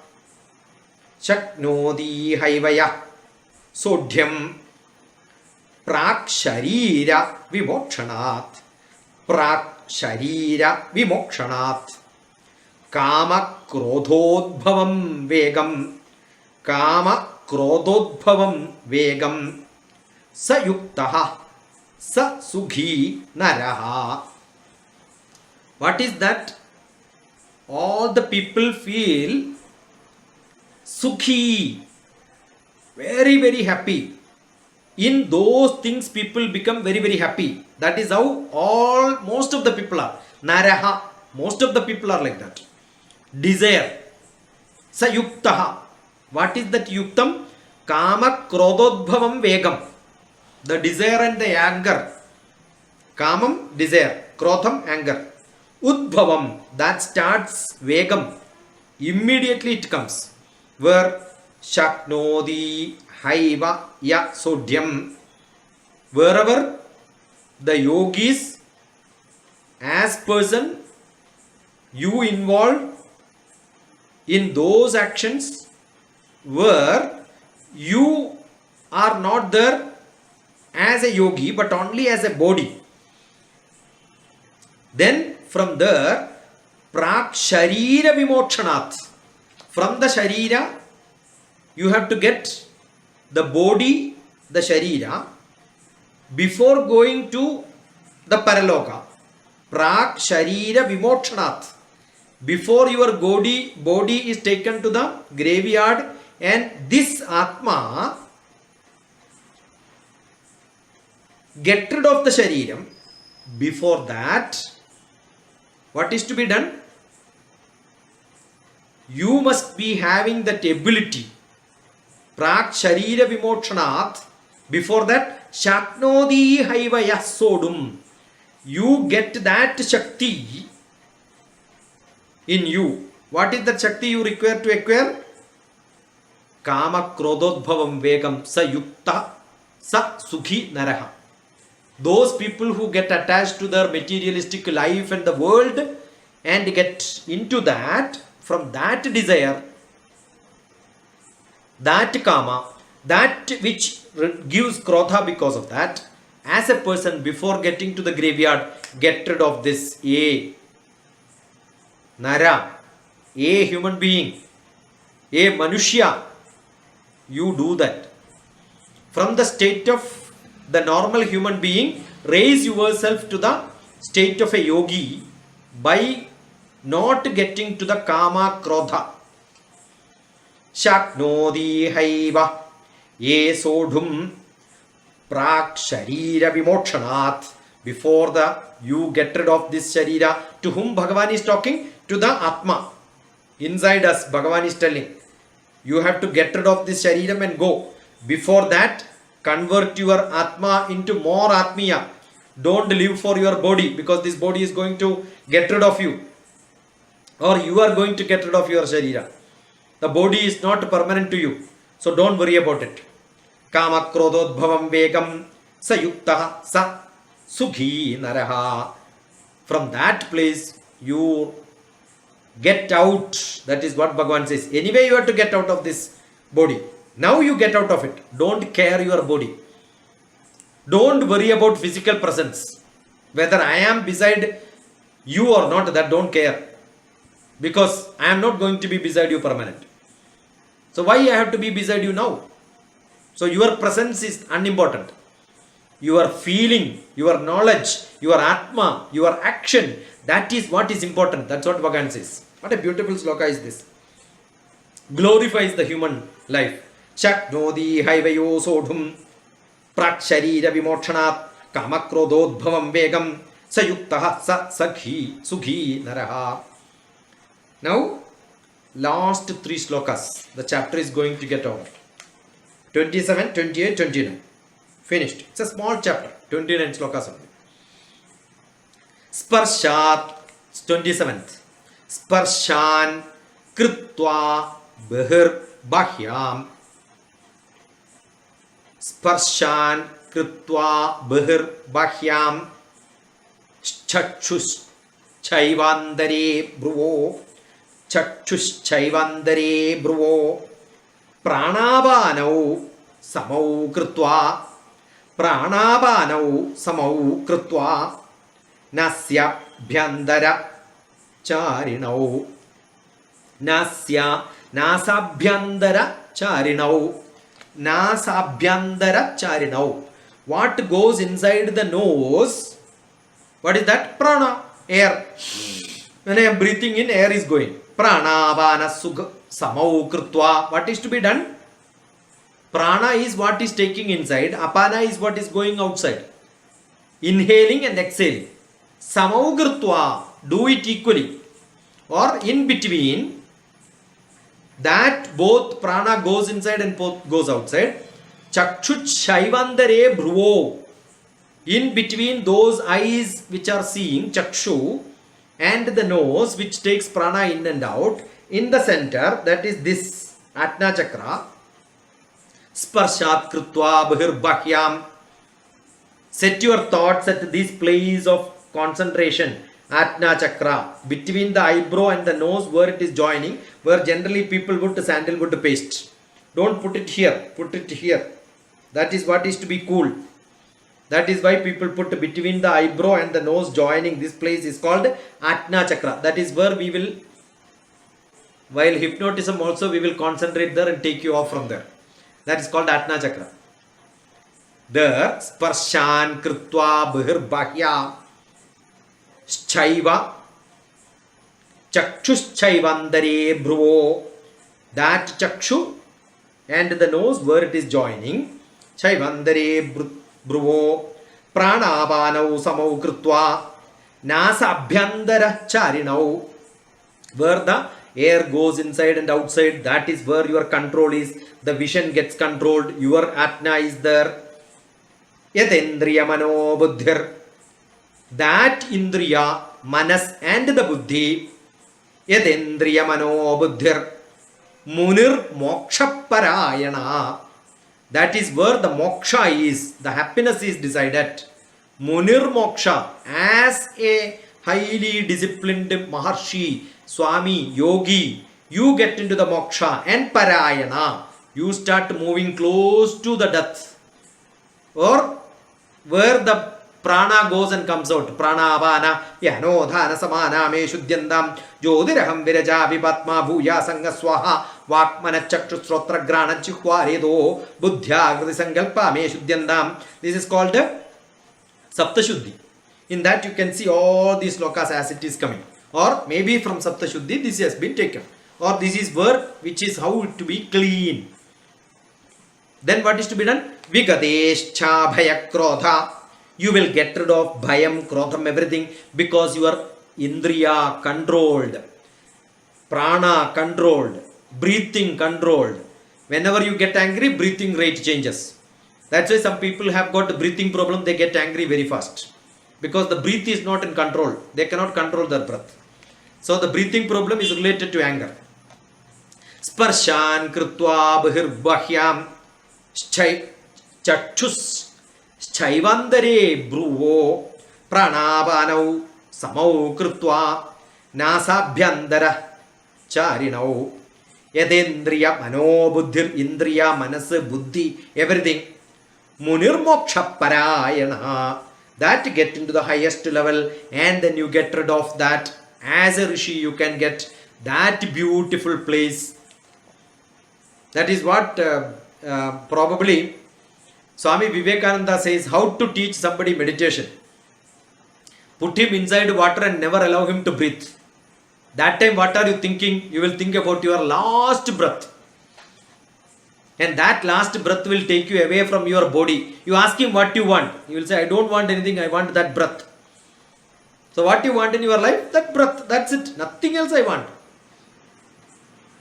Shaknodi haivaya. Sodhyam Prak Sharira Vimokshanat. Prak Sharira Vimokshanat. Kama Krodhodbhavam Vegam. Kama Krodhodbhavam Vegam. Sayuktaha Sa Sughi Naraha. What is that? All the people feel Sukhi, very, very happy. In those things people become very, very happy. That is how most of the people are. Naraha, most of the people are like that. Desire. Sayuktaha. What is that yuktam? Kama krodhodbhavam vegam. The desire and the anger. Kamam, desire. Krodham, anger. Udbhavam, that starts vegam. Immediately it comes. Where Shaknodi haiva ya sodhyam. Wherever the yogis as person, you involved in those actions where you are not there as a yogi but only as a body. Then from there, Prak Sharira Vimokshanat. From the Sharira, you have to get the body, the Sharira, before going to the Paraloka. Prak Sharira Vimokshanat. Before your body is taken to the graveyard, and this Atma get rid of the Shariram. Before that, what is to be done? You must be having that ability. Prak Sharira Vimokshanat. Before that, Shaknodi Haiva Yasodum. You get that Shakti in you. What is that Shakti you require to acquire? Kama Krododbhavam Vegam Sa Yukta Sa Sukhi Naraha. Those people who get attached to their materialistic life and the world and get into that, from that desire, that kama, that which gives krodha because of that, as a person before getting to the graveyard, get rid of this a nara, a human being, a manushya. You do that. From the state of the normal human being, raise yourself to the state of a yogi by not getting to the kama krodha. Shaknodi haiva ye sodhum prak sharira vimokshanat. Before the you get rid of this sharira, to whom Bhagavan is talking? To the Atma. Inside us, Bhagavan is telling, you have to get rid of this shariram and go. Before that, convert your Atma into more Atmiya. Don't live for your body, because this body is going to get rid of you. Or you are going to get rid of your Sharira. The body is not permanent to you. So don't worry about it. Kama Krododbhavam Vegam Sa Yuktaha Sa Sukhi Naraha. From that place you get out. That is what Bhagavan says. Anyway, you have to get out of this body. Now you get out of it. Don't care your body. Don't worry about physical presence. Whether I am beside you or not, that don't care. Because I am not going to be beside you permanent. So why I have to be beside you now? So your presence is unimportant. Your feeling, your knowledge, your Atma, your action, that is what is important. That's what Bhagavan says. What a beautiful sloka is this. Glorifies the human life. Shaknodi haivayo sodhum prak sharira vimokshanat kamakrododbhavam vegam sayuktaha sa sakhi sukhi naraha. Now, last three slokas. The chapter is going to get over. 27, 28, 29. Finished. It's a small chapter. 29 slokas only. Sparshat, 27th. Sparshan kritva bahir bahyam. Sparshan kritva bahir bahyam. Chachus chaivandare bruvo. Chachus chaivandare bruvo. Pranabanau samau kritva. Pranabanau samau kritva. Nasya bhyandara charinau. Nasya nasabhyandara charinau. Nasabhyandara charinau. What goes inside the nose? What is that? Prana, air. When I am breathing in, air is going. Pranavana sugha samau kritva. What is to be done? Prana is what is taking inside. Apana is what is going outside. Inhaling and exhaling. Samau kritva. Do it equally. Or in between. That both prana goes inside and both goes outside. Chakshut shaivandare bhruvo. In between those eyes which are seeing, chakshu, and the nose which takes prana in and out, in the center, that is this Atna Chakra. Sparshat kritva bahir bahyam. Set your thoughts at this place of concentration. Atna Chakra. Between the eyebrow and the nose where it is joining, where generally people put sandalwood paste. Don't put it here. Put it here. That is what is to be cool. That is why people put between the eyebrow and the nose joining. This place is called Atna Chakra. That is where we will, while hypnotism also, we will concentrate there and take you off from there. That is called Atna Chakra. There, Sparshan Kritva Bahir Bahya Chaiva Chakshus Chaivandare Bhruvo. That Chakshu and the nose where it is joining. Chaivandare Bhruvo. Pranabanau Samau Kritva Nasa Abhyandara Charinau. Where the air goes inside and outside. That is where your control is. The vision gets controlled. Your Atma is there. Yatendriya mano buddhir. That indriya, manas and the buddhi. Yatendriya mano buddhir. Munir moksha parayana. That is where the moksha is. The happiness is decided. Munir moksha, as a highly disciplined Maharshi, Swami, Yogi, you get into the moksha and parayana. You start moving close to the death, or where the prana goes and comes out. Prana apana yano dhana samana me shuddhyandam jyodiraham viraja vipatma bhuya sanga swaha vakmana chakshu srotra grana chihwa redo buddhya agriti sankalpa me shuddhyandam. This is called Saptashuddhi. In that you can see all these slokas as it is coming. Or maybe from Saptashuddhi this has been taken. Or this is where, which is how to be clean. Then what is to be done? Vigadescha bhaya krodha. You will get rid of bhayam, krodham, everything, because you are indriya controlled, prana controlled, breathing controlled. Whenever you get angry, breathing rate changes. That's why some people have got breathing problem, they get angry very fast. Because the breath is not in control. They cannot control their breath. So the breathing problem is related to anger. Sparshan krutva bhirbhahyam chakshus chaivandare bruvo pranapanau samau krutva nasabhyandara charinau yadendriya mano buddhir indriya manas buddhi everything munirmoksha parayana. That get into the highest level, and then you get rid of that. As a rishi you can get that beautiful place. That is what probably Swami Vivekananda says, how to teach somebody meditation. Put him inside water and never allow him to breathe. That time what are you thinking? You will think about your last breath. And that last breath will take you away from your body. You ask him what you want. He will say, I don't want anything, I want that breath. So what you want in your life? That breath. That's it. Nothing else I want.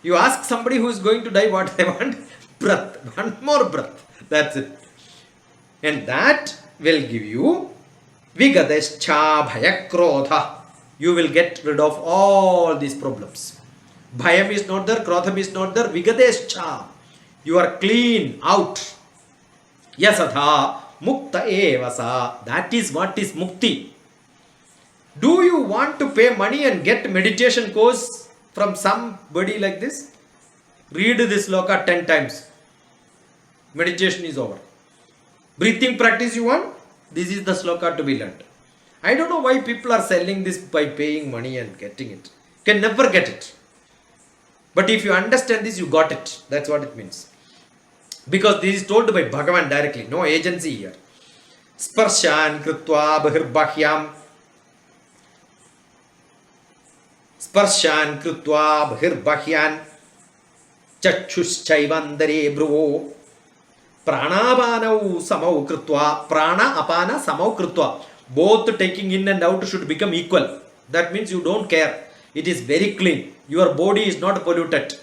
You ask somebody who is going to die what they want? Breath. One more breath. That's it. And that will give you Vigadescha bhaya krodha. You will get rid of all these problems. Bhayam is not there, krodham is not there, Vigadescha. You are clean out. Yasatha mukta evasa. That is what is mukti. Do you want to pay money and get meditation course from somebody like this? Read this sloka 10 times. Meditation is over. Breathing practice you want? This is the sloka to be learned. I don't know why people are selling this by paying money and getting it. Can never get it. But if you understand this, you got it. That's what it means. Because this is told by Bhagavan directly. No agency here. Sparshan krutva bhirbhahyam. Sparshan krutva bhirbhahyan. Chakshuschaivandare bruvo. Pranapanau samau krutva. Prana apana samau krutva. Both taking in and out should become equal. That means you don't care. It is very clean. Your body is not polluted.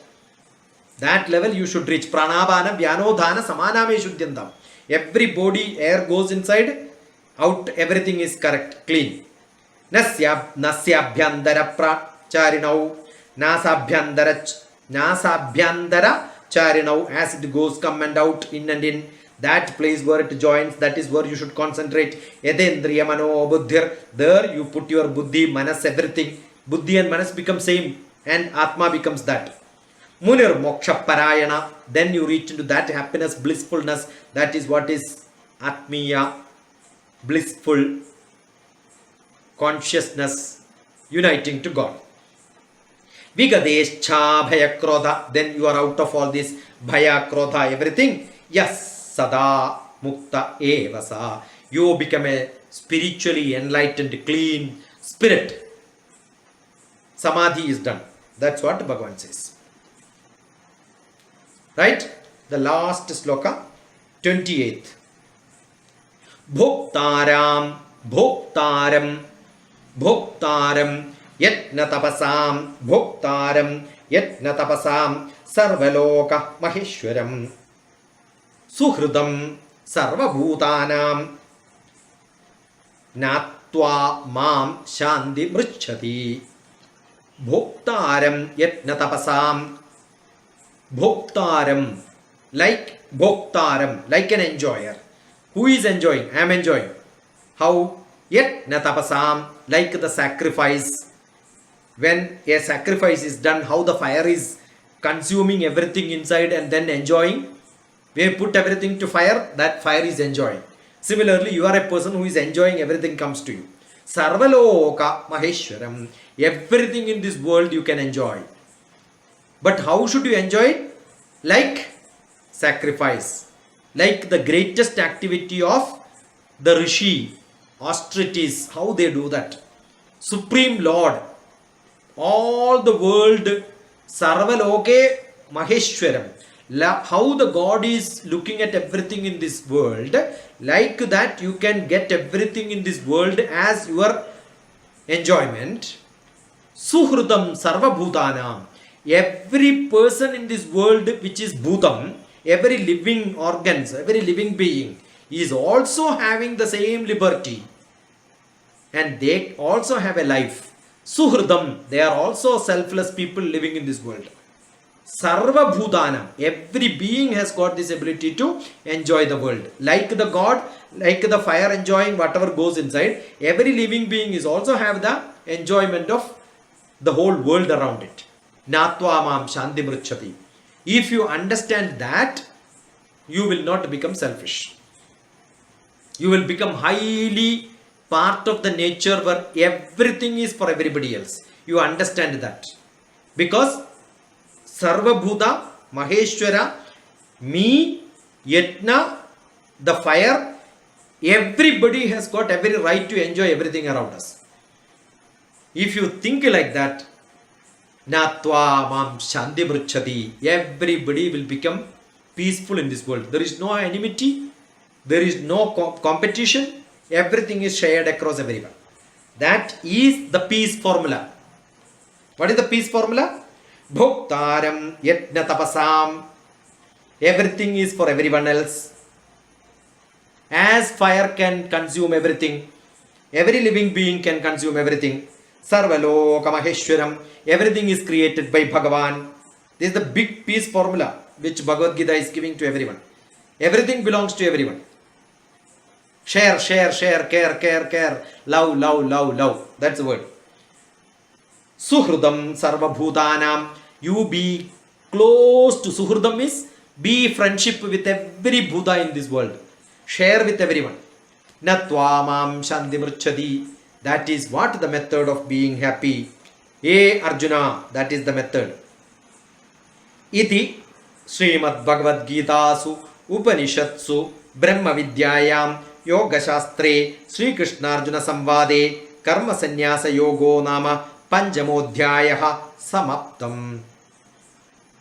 That level you should reach. Pranapana vyanodhana samaname shuddhyandam. Every body, air goes inside, out, everything is correct, clean. Nasyabhyandara charinau. Nasabhyandara charinau. As it goes, come and out, in and in. That place where it joins, that is where you should concentrate. Yadendriya mano buddhir. There you put your buddhi, manas, everything. Buddhi and manas become same, and Atma becomes that. Munir moksha parayana. Then you reach into that happiness, blissfulness. That is what is Atmiya, blissful consciousness, uniting to God. Vigadescha bhaya krodha. Then you are out of all this bhaya, krodha, everything. Yes, sada mukta evasa. You become a spiritually enlightened, clean spirit. Samadhi is done. That's what Bhagavan says. Right? The last sloka, 28th. Bhoktaram, bhoktaram, bhoktaram, yatna tapasam, bhoktaram, yatna tapasam sarvaloka maheshwaram. Suhridam sarvabhutanam natva mam shanti mricchati. Bhoktaram yatna tapasam. Bhoktaram, like bhoktaram, like an enjoyer. Who is enjoying? I am enjoying. How? Yatna tapasam, like the sacrifice. When a sacrifice is done, how the fire is consuming everything inside and then enjoying. We put everything to fire, that fire is enjoying. Similarly, you are a person who is enjoying everything comes to you. Sarvaloka Maheshwaram. Everything in this world you can enjoy. But how should you enjoy it? Like sacrifice. Like the greatest activity of the Rishi, austerities, how they do that. Supreme Lord, all the world, Sarvaloke Maheshwaram. How the God is looking at everything in this world, like that you can get everything in this world as your enjoyment. Suhridam Sarvabhutanam. Every person in this world which is Bhutam, every living organs, every living being is also having the same liberty. And they also have a life. Suhridam, they are also selfless people living in this world. Sarva Bhutanam, every being has got this ability to enjoy the world. Like the God, like the fire enjoying whatever goes inside, every living being is also have the enjoyment of the whole world around it. Natva mam shanti mricchati. If you understand that, you will not become selfish. You will become highly part of the nature where everything is for everybody else. You understand that. Because Sarva Bhuta, Maheshwara, me, Yatna, the fire, everybody has got every right to enjoy everything around us. If you think like that, Natva mam shanti mricchati, everybody will become peaceful in this world. There is no enmity, there is no competition, everything is shared across everyone. That is the peace formula. What is the peace formula? Bhoktaram yatna tapasam. Everything is for everyone else. As fire can consume everything, every living being can consume everything. Sarvaloka Maheshwaram. Everything is created by Bhagavan. This is the big peace formula which Bhagavad Gita is giving to everyone. Everything belongs to everyone. Share, share, share, care, care, care. Love, love, love, love. That's the word. Suhridam Sarva Bhutanam. You be close to Suhridam is be friendship with every Bhuta in this world. Share with everyone. Natva mam shanti mricchati. That is what the method of being happy. Arjuna, that is the method. Iti Srimad Bhagavad Gitasu Upanishatsu Brahma Vidyayam Yoga Shastre Sri Krishna Arjuna Samvade Karma Sannyasa Yogo Nama Panjamodhyayaha Samaptam.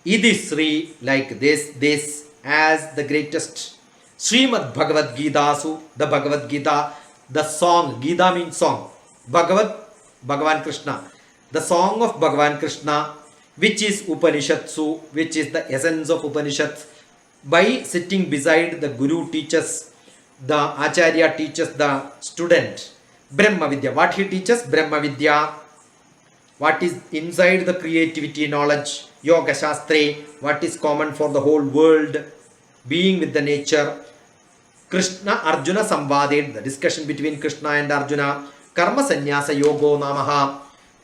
Iti Sri, like this as the greatest. Srimad Bhagavad Gitasu, the Bhagavad Gita, the song, Gita means song. Bhagavan Krishna. The song of Bhagavan Krishna, which is Upanishatsu, which is the essence of Upanishads. By sitting beside the Guru teaches, the Acharya teaches the student Brahma Vidya. What he teaches? Brahma Vidya. What is inside the creativity knowledge? Yoga Shastre. What is common for the whole world? Being with the nature. Krishna Arjuna Samvade, the discussion between Krishna and Arjuna. Karma Sannyasa Yogo Namaha.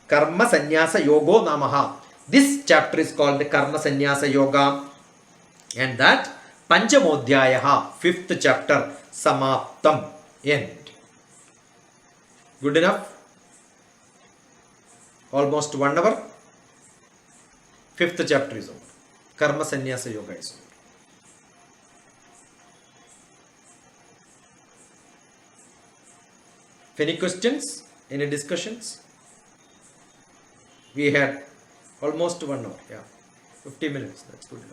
Karma Sannyasa Yogo Namaha. This chapter is called the Karma Sannyasa Yoga. And that Panchamodhyayaha, 5th chapter, Samaptam, end. Good enough? Almost 1 hour. 5th chapter is over. Karma Sannyasa Yoga is over. Any questions? Any discussions? We had almost 1 hour. Yeah, 50 minutes. That's good enough.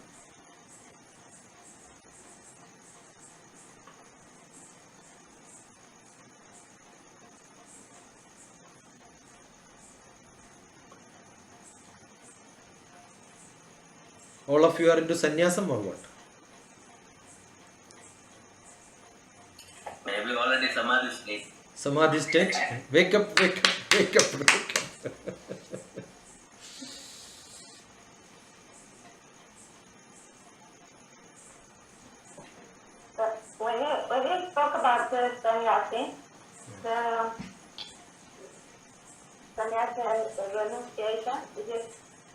All of you are into sannyasam or what? Maybe already samadhi state. Samadhi state? Wake up, wake up, wake up, wake up. When you talk about the sannyasi, the sannyasi and the renunciation, is it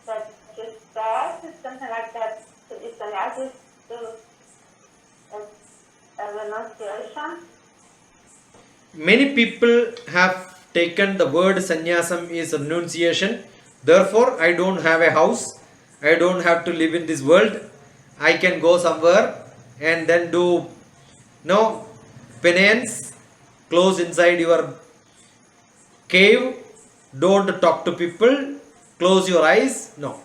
that just bad or something like that? To be sannyasi to a renunciation? Many people have taken the word sannyasam is renunciation. Therefore, I don't have a house. I don't have to live in this world. I can go somewhere and then do penance. Close inside your cave. Don't talk to people. Close your eyes. No.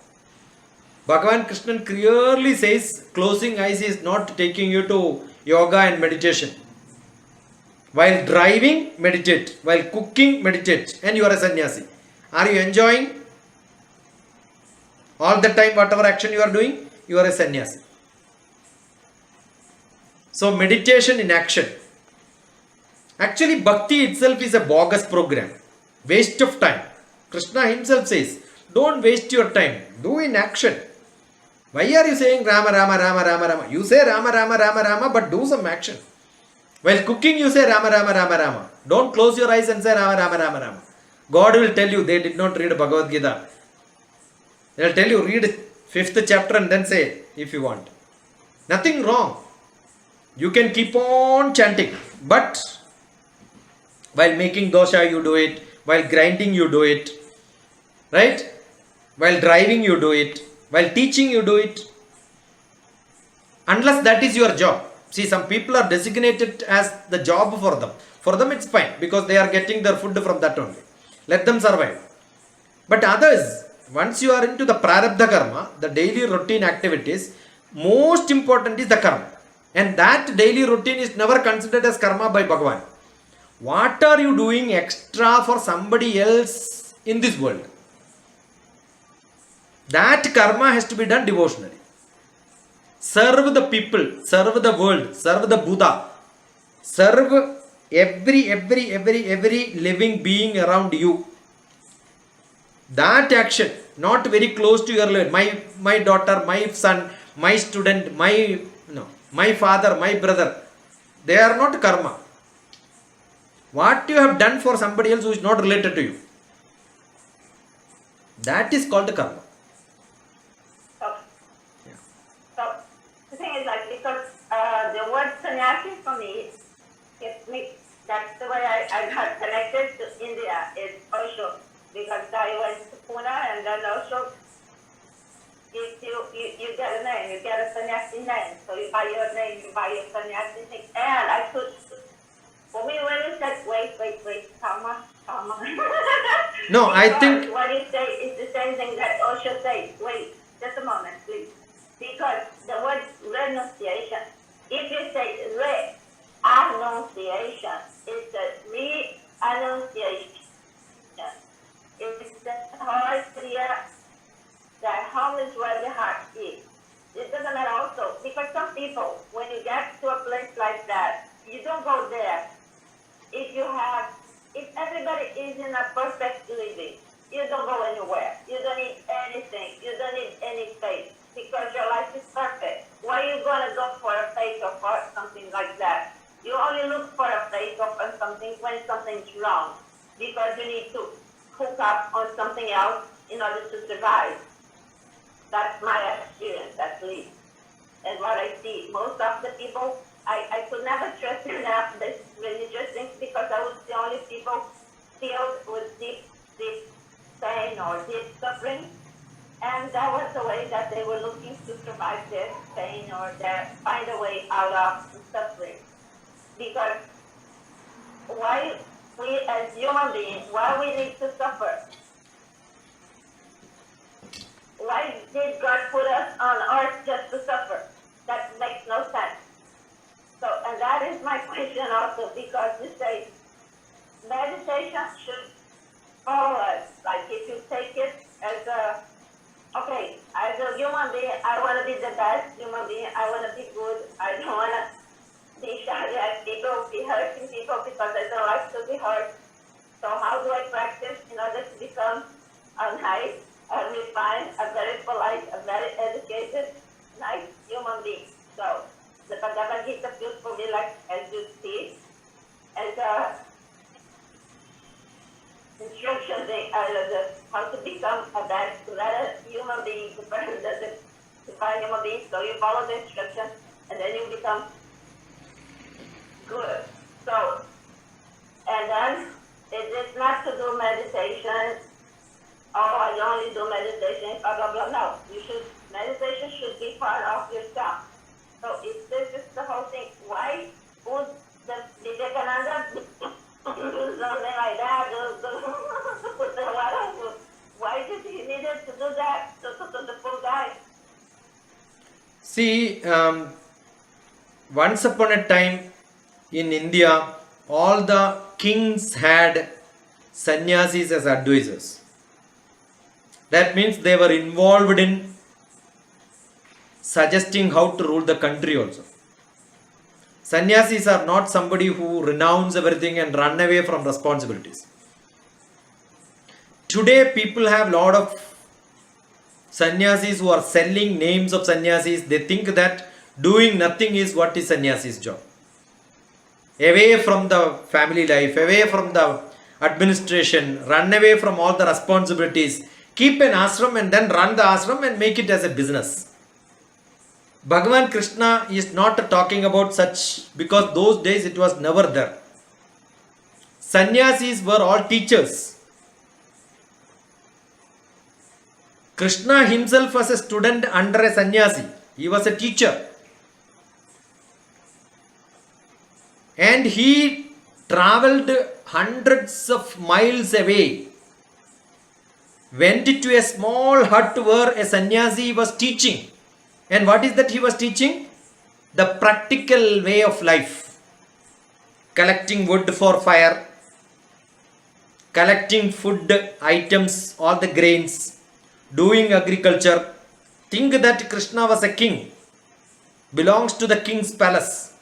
Bhagavan Krishna clearly says closing eyes is not taking you to yoga and meditation. While driving, meditate. While cooking, meditate. And you are a sannyasi. Are you enjoying? All the time, whatever action you are doing, you are a sannyasi. So, meditation in action. Actually, bhakti itself is a bogus program. Waste of time. Krishna himself says, don't waste your time. Do in action. Why are you saying Rama, Rama, Rama, Rama, Rama? You say Rama, Rama, Rama, Rama, but do some action. While cooking, you say Rama, Rama, Rama, Rama. Don't close your eyes and say Rama, Rama, Rama, Rama. God will tell you they did not read Bhagavad Gita. They will tell you read 5th chapter and then say if you want. Nothing wrong. You can keep on chanting. But while making dosha, you do it. While grinding, you do it. Right? While driving, you do it. While teaching, you do it. Unless that is your job. See, some people are designated as the job for them. For them, it's fine because they are getting their food from that only. Let them survive. But others, once you are into the prarabdha karma, the daily routine activities, most important is the karma. And that daily routine is never considered as karma by Bhagavan. What are you doing extra for somebody else in this world? That karma has to be done devotionally. Serve the people, serve the world, serve the Buddha, serve every living being around you. That action, not very close to your level. My daughter, my son, my student, my father, my brother, they are not karma. What you have done for somebody else who is not related to you, that is called karma. So the thing is like because the word sannyasi for me, that's the way I got connected to India is Osho, because I went to Pune and then Osho gives you get a name, you get a sannyasi name. So you buy your name, you buy your sannyasi thing. And I could, for me when you said wait, karma. No, I think what you say is the same thing that Osho says. Wait, just a moment, please. Because the word renunciation, if you say annunciation, it's a re-annunciation. It's the heart here. The home is where the heart is. It doesn't matter also, because some people, when you get to a place like that, you don't go there. If everybody is in a perfect living, you don't go anywhere. You don't need anything. You don't need any faith because your life is perfect. Why are you going to go for a faith or for something like that? You only look for a faith or for something when something's wrong because you need to hook up on something else in order to survive. That's my experience, at least. And what I see, most of the people, I could never trust enough this religious things because I was the only people filled with deep pain or deep suffering. And that was the way that they were looking to survive their pain or find a way out of the suffering. Because why we as human beings, why we need to suffer? Why did God put us on earth just to suffer? That makes no sense. So, and that is my question also, because you say meditation should follow us. Like if you take it as a Okay, as a human being, I want to be the best human being. I want to be good. I don't want to be shouting at people, be hurting people because I don't like to be hurt. So how do I practice in order to become a nice, a refined, a very polite, a very educated, nice human being? So the Bhagavad Gita feels for me like, as you see, as a instructions how to become a better human being, divine human being. So you follow the instructions and then you become good. So, and then it is not to do meditation. Oh, I only do meditation, blah, blah, blah. No, meditation should be part of yourself. So if this is the whole thing, why would the Vivekananda do something like that? Why did he needed to do that to the poor guy? See, once upon a time in India, all the kings had sannyasis as advisors. That means they were involved in suggesting how to rule the country also. Sannyasis are not somebody who renounce everything and run away from responsibilities. Today people have lot of sannyasis who are selling names of sannyasis. They think that doing nothing is what is sannyasi's job. Away from the family life, away from the administration, run away from all the responsibilities, keep an ashram and then run the ashram and make it as a business. Bhagavan Krishna is not talking about such, because those days it was never there. Sannyasis were all teachers. Krishna himself was a student under a sannyasi. He was a teacher. And he traveled hundreds of miles away, went to a small hut where a sannyasi was teaching. And what is that he was teaching? The practical way of life. Collecting wood for fire, collecting food items, all the grains, doing agriculture. Think that Krishna was a king, belongs to the king's palace.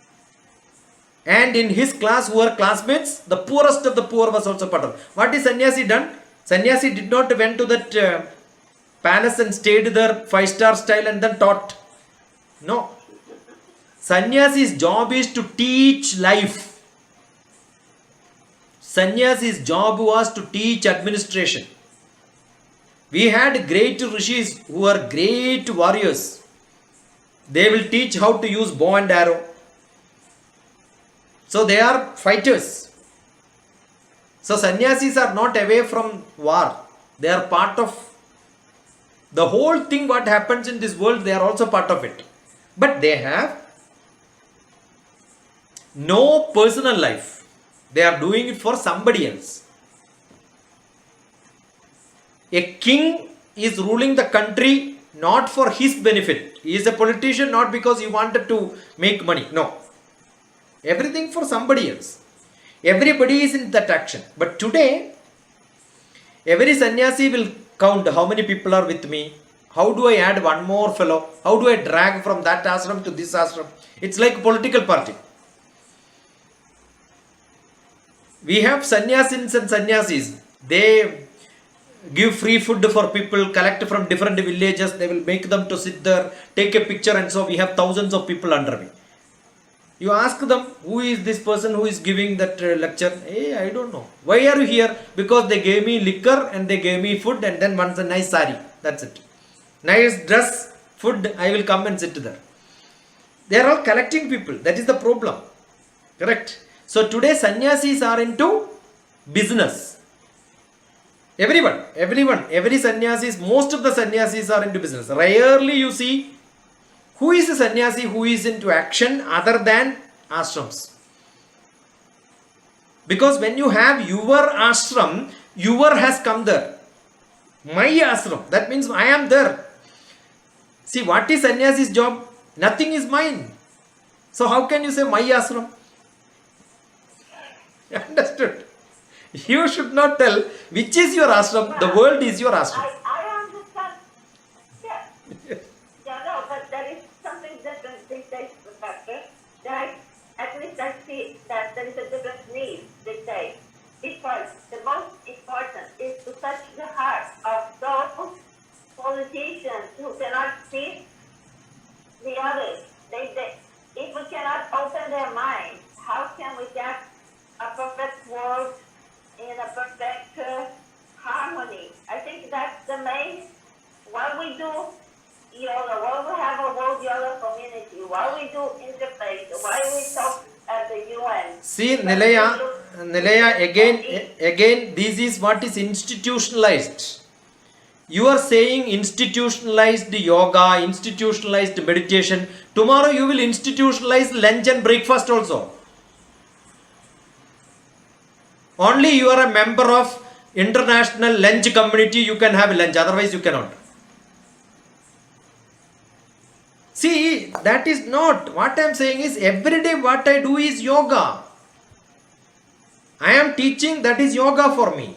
And in his class who were classmates, the poorest of the poor was also part of. What is sannyasi done? Sannyasi did not went to that palace and stayed there 5-star style and then taught. No. Sannyasi's job is to teach life. Sannyasi's job was to teach administration. We had great rishis who are great warriors. They will teach how to use bow and arrow. So they are fighters. So sannyasis are not away from war. They are part of the whole thing what happens in this world. They are also part of it. But they have no personal life. They are doing it for somebody else. A king is ruling the country not for his benefit. He is a politician not because he wanted to make money. No. Everything for somebody else. Everybody is in that action. But today, every sannyasi will count how many people are with me. How do I add one more fellow? How do I drag from that ashram to this ashram? It's like a political party. We have sannyasins and sannyasis. They give free food for people, collect from different villages. They will make them to sit there, take a picture, and so we have thousands of people under me. You ask them, who is this person who is giving that lecture? Hey, I don't know. Why are you here? Because they gave me liquor and they gave me food and then once a nice sari. That's it. Nice dress, food, I will come and sit there. They are all collecting people. That is the problem. Correct? So today sannyasis are into business. Everyone, every sannyasis, most of the sannyasis are into business. Rarely you see who is a sannyasi who is into action other than ashrams. Because when you have your ashram, your has come there. My ashram, that means I am there. See, what is sannyasi's job? Nothing is mine. So how can you say my ashram? Understood? You should not tell which is your ashram. The world is your ashram. I understand. get a perfect world in a perfect harmony. I think that's the main, why we do yoga, why we have a world yoga community, why we do interfaith, why we talk at the UN. See, Nilaya, again, this is what is institutionalized. You are saying institutionalized yoga, institutionalized meditation. Tomorrow you will institutionalize lunch and breakfast also. Only you are a member of international lunch community, you can have lunch, otherwise you cannot. See, that is not, what I am saying is every day what I do is yoga. I am teaching, that is yoga for me.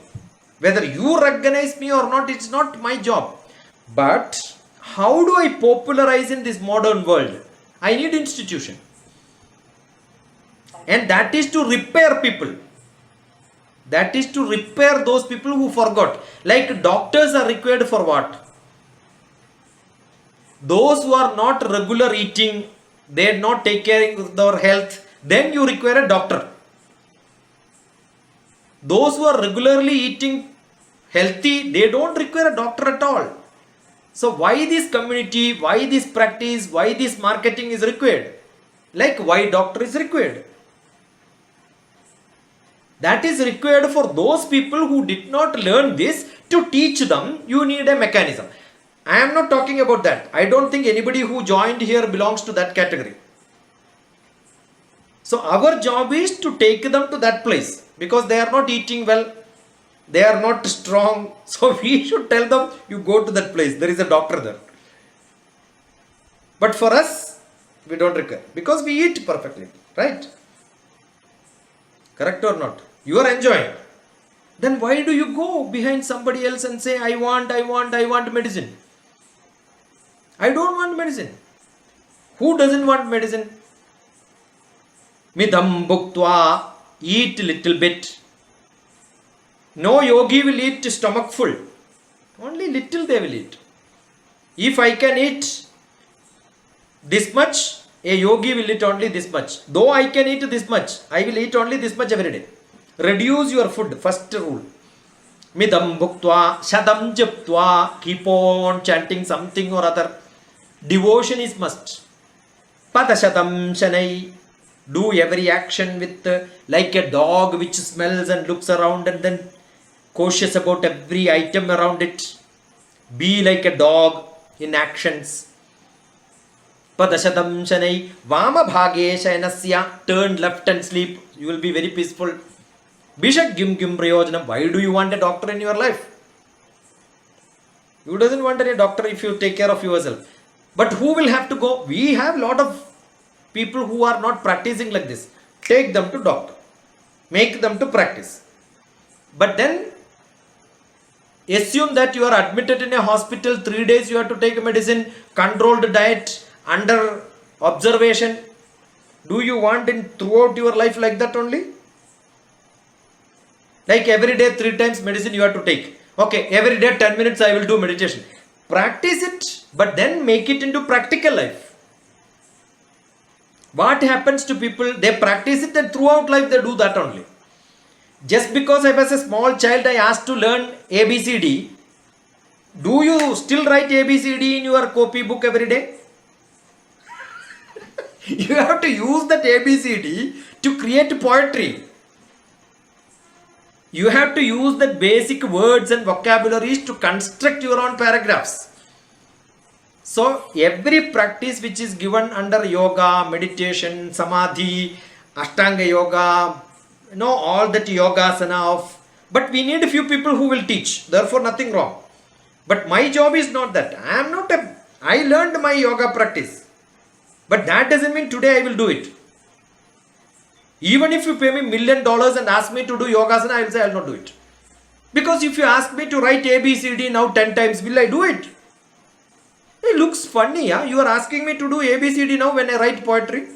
Whether you recognize me or not, it's not my job. But how do I popularize in this modern world? I need institution. And that is to repair people. That is to repair those people who forgot. Like doctors are required for what? Those who are not regular eating, they not take care of their health, then you require a doctor. Those who are regularly eating healthy, they don't require a doctor at all. So why this community, why this practice, why this marketing is required? Like why doctor is required? That is required for those people who did not learn this. To teach them, you need a mechanism. I am not talking about that. I don't think anybody who joined here belongs to that category. So our job is to take them to that place because they are not eating well, they are not strong. So we should tell them, you go to that place, there is a doctor there. But for us, we don't require because we eat perfectly, right? Correct or not? You are enjoying. Then why do you go behind somebody else and say, I want medicine? I don't want medicine. Who doesn't want medicine? Midam bhuktva, eat little bit. No yogi will eat stomach full. Only little they will eat. If I can eat this much, a yogi will eat only this much. Though I can eat this much, I will eat only this much every day. Reduce your food, first rule. Midam bhuktva, shadam japtva, keep on chanting something or other. Devotion is must. Padashatam shanai, do every action with like a dog which smells and looks around and then cautious about every item around it. Be like a dog in actions. Padashatam shanai, vama bhage shayanasya, turn left and sleep, you will be very peaceful. Bishak gim gim prayojanam, why do you want a doctor in your life? You doesn't want any doctor if you take care of yourself. But who will have to go? We have lot of people who are not practicing like this. Take them to doctor. Make them to practice. But then assume that you are admitted in a hospital, 3 days you have to take medicine, controlled diet, under observation. Do you want in throughout your life like that only? Like every day 3 times medicine you have to take. Okay, every day 10 minutes I will do meditation. Practice it, but then make it into practical life. What happens to people? They practice it and throughout life they do that only. Just because I was a small child, I asked to learn ABCD. Do you still write ABCD in your copy book every day? You have to use that ABCD to create poetry. You have to use the basic words and vocabularies to construct your own paragraphs. So every practice which is given under yoga, meditation, samadhi, ashtanga yoga, all that yogasana of, but we need a few people who will teach, therefore nothing wrong. But my job is not that. I learned my yoga practice, but that doesn't mean today I will do it. Even if you pay me $1 million and ask me to do yogasana, I will say I will not do it. Because if you ask me to write ABCD now 10 times, will I do it? It looks funny, yeah? You are asking me to do ABCD now when I write poetry.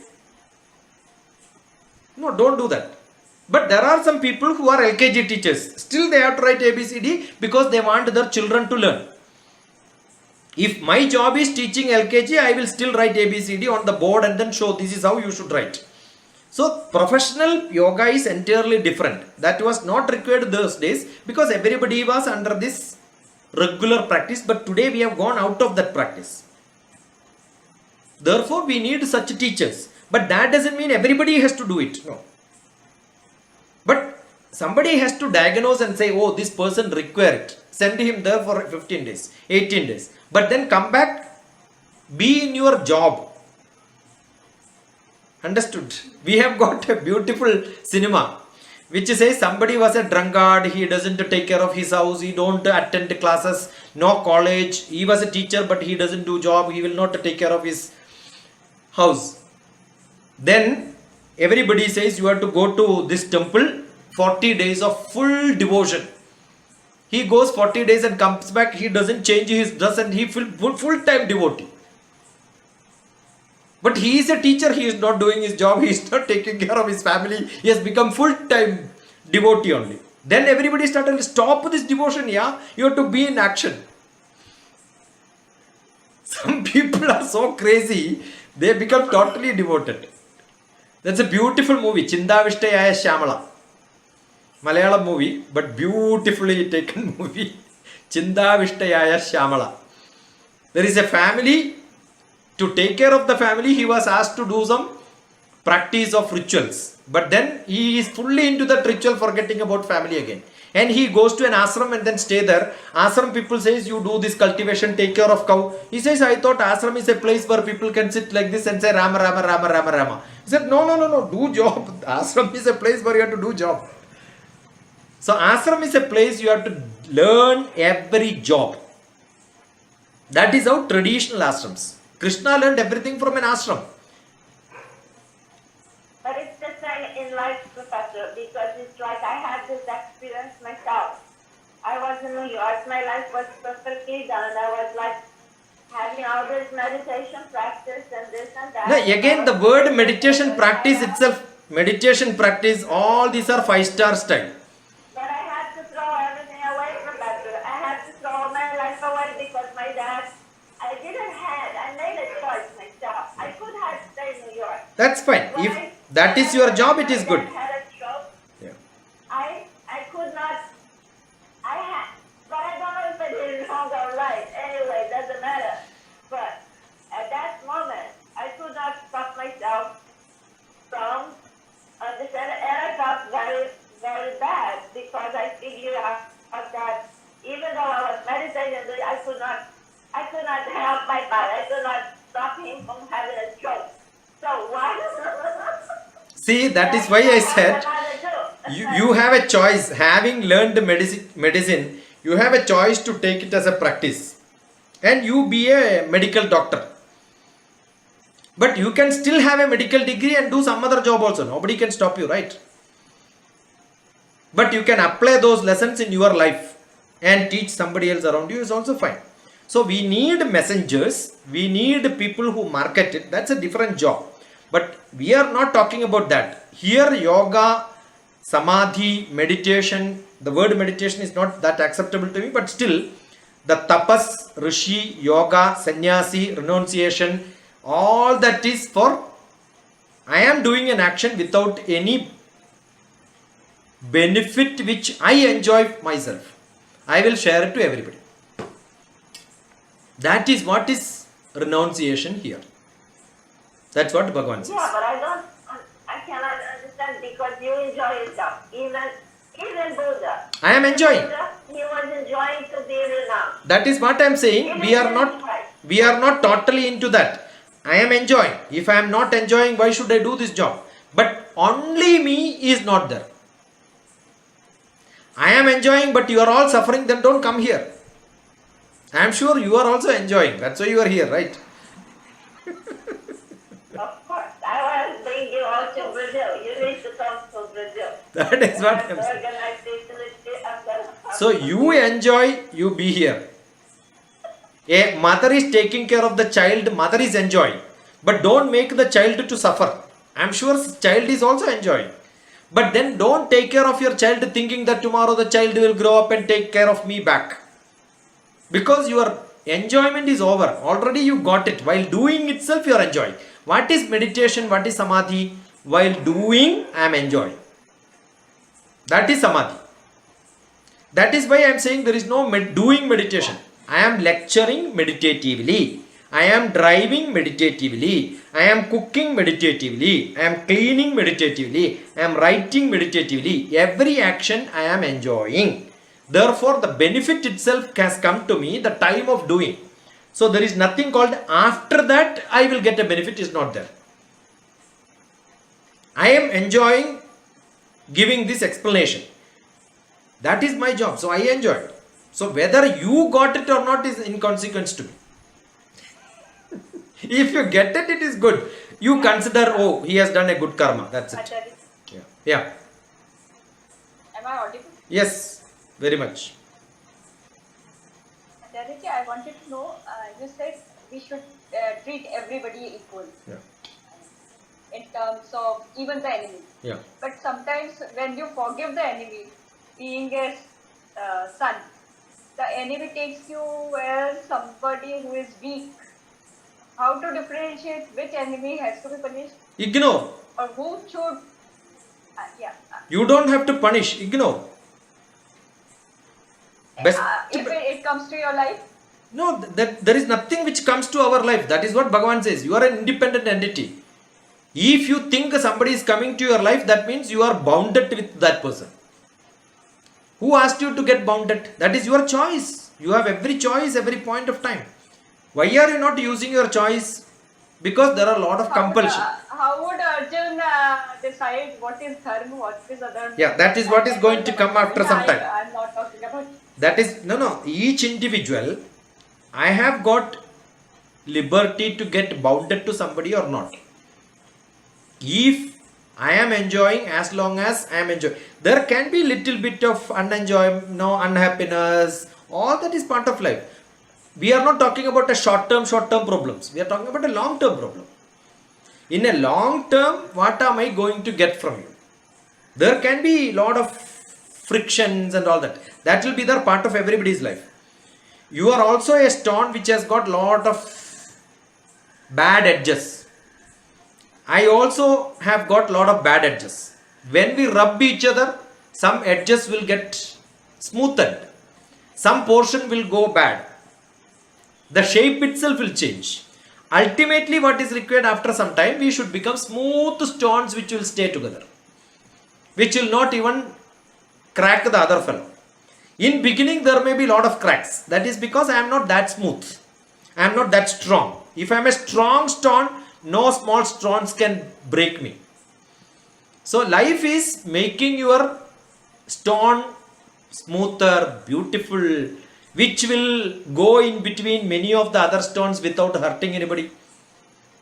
No, don't do that. But there are some people who are LKG teachers. Still they have to write ABCD because they want their children to learn. If my job is teaching LKG, I will still write ABCD on the board and then show this is how you should write. So professional yoga is entirely different. That was not required those days because everybody was under this regular practice, but today we have gone out of that practice. Therefore we need such teachers, but that doesn't mean everybody has to do it. No, but somebody has to diagnose and say, oh, this person require it, send him there for 15 days, 18 days, but then come back, be in your job. Understood? We have got a beautiful cinema which says somebody was a drunkard, he doesn't take care of his house, he don't attend classes, no college, he was a teacher but he doesn't do job, he will not take care of his house. Then everybody says you have to go to this temple, 40 days of full devotion. He goes 40 days and comes back, he doesn't change his dress and he full time devotee. But he is a teacher, he is not doing his job, he is not taking care of his family, he has become full-time devotee only. Then everybody started, stop this devotion, yeah, you have to be in action. Some people are so crazy, they become totally devoted. That's a beautiful movie, Chindavishtayaya Shyamala. Malayalam movie, but beautifully taken movie. Chindavishtayaya Shyamala. There is a family. To take care of the family, he was asked to do some practice of rituals. But then he is fully into that ritual, forgetting about family again. And he goes to an ashram and then stay there. Ashram people says, you do this cultivation, take care of cow. He says, I thought ashram is a place where people can sit like this and say Rama, Rama, Rama, Rama, Rama. He said, no, do job. Ashram is a place where you have to do job. So ashram is a place you have to learn every job. That is how traditional ashrams. Krishna learned everything from an ashram. But it's the same in life, Professor, because it's like I had this experience myself. I was in New York, my life was perfectly done. I was like having all this meditation practice and this and that. Now, again, the word meditation practice itself, meditation practice, all these are 5-star style. But I had to throw everything away, Professor. I had to throw my life away because my dad, I made a choice myself. I could have stayed in New York. That's fine. If that is your job, it is good. I had a stroke. Yeah. I could not, but I don't know if I did it wrong or right. Anyway, doesn't matter. But at that moment, I could not stop myself from understanding, and I felt very, very bad because I figured out that even though I was meditating, I could not help my body. I could not stop him from having a stroke. So why? See, that is why I said you have a choice. Having learned medicine, you have a choice to take it as a practice. And you be a medical doctor. But you can still have a medical degree and do some other job also. Nobody can stop you, right? But you can apply those lessons in your life and teach somebody else around you is also fine. So we need messengers, we need people who market it. That's a different job. But we are not talking about that. Here yoga, samadhi, meditation, the word meditation is not that acceptable to me, but still the tapas, rishi, yoga, sannyasi, renunciation, all that is for I am doing an action without any benefit which I enjoy myself. I will share it to everybody. That is what is renunciation here. That's what Bhagavan says. Yeah, but I cannot understand because you enjoy yourself. Even Buddha. I am enjoying. Buddha, he was enjoying to be renounced. That is what I am saying. We are not totally into that. I am enjoying. If I am not enjoying, why should I do this job? But only me is not there. I am enjoying, but you are all suffering, then don't come here. I am sure you are also enjoying. That's why you are here, right? Of course. I want to bring you all to Brazil. You need to come to Brazil. That is what I am saying. So you enjoy, you be here. A mother is taking care of the child, mother is enjoying. But don't make the child to suffer. I am sure child is also enjoying. But then don't take care of your child thinking that tomorrow the child will grow up and take care of me back. Because your enjoyment is over. Already you got it. While doing itself you are enjoying. What is meditation? What is samadhi? while doing I am enjoying. That is samadhi. That is why I am saying there is no doing meditation. I am lecturing meditatively. I am driving meditatively. I am cooking meditatively. I am cleaning meditatively. I am writing meditatively. Every action I am enjoying. Therefore, the benefit itself has come to me the time of doing. So there is nothing called after that I will get a benefit is not there. I am enjoying giving this explanation. That is my job. So I enjoy it. So whether you got it or not is inconsequence to me. If you get it, it is good. You consider, oh, he has done a good karma. That's it. Acharya, Yeah. am I audible? Yes, very much. Acharya, I wanted to know, you said we should treat everybody equal Yeah. in terms of even the enemy. Yeah. But sometimes when you forgive the enemy, being a son, the enemy takes you as somebody who is weak. How to differentiate which enemy has to be punished Ignore. or who should? You don't have to punish. Ignore. Best. If it comes to your life, No, that there is nothing which comes to our life. That is what Bhagavan says. You are an independent entity. If you think somebody is coming to your life, that means you are bounded with that person. Who asked you to get bounded? That is your choice. You have every choice, every point of time. Why are you not using your choice? Because there are a lot of compulsion. how would Arjun decide what is dharma, what is adharma? Yeah, that is what is going to come after some time. I'm not talking about. That is, no, each individual, I have got liberty to get bounded to somebody or not. If I am enjoying, as long as I am enjoying, there can be little bit of unhappiness, all that is part of life. We are not talking about a short-term problems. We are talking about a long-term problem. In a long term, what am I going to get from you? There can be a lot of frictions and all that. That will be the part of everybody's life. You are also a stone which has got lot of bad edges. I also have got lot of bad edges. When we rub each other, some edges will get smoothened. Some portion will go bad. The shape itself will change. Ultimately, what is required after some time, we should become smooth stones which will stay together, which will not even crack the other fellow. In beginning, there may be a lot of cracks. That is because I am not that smooth. I am not that strong. If I am a strong stone, no small stones can break me. So life is making your stone smoother, beautiful, which will go in between many of the other stones without hurting anybody.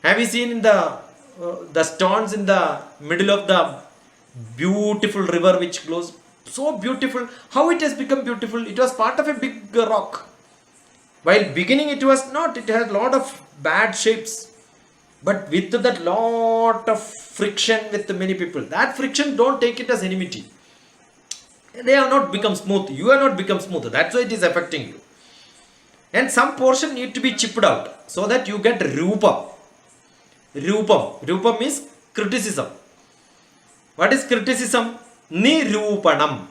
Have you seen in the stones in the middle of the beautiful river which flows? So beautiful. How it has become beautiful? It was part of a big rock. While beginning it was not. It has lot of bad shapes. But with that lot of friction with many people, that friction, don't take it as enmity. They have not become smooth. You have not become smooth. That's why it is affecting you. And some portion need to be chipped out so that you get rupa. Rupam is criticism. What is criticism? Nirupanam.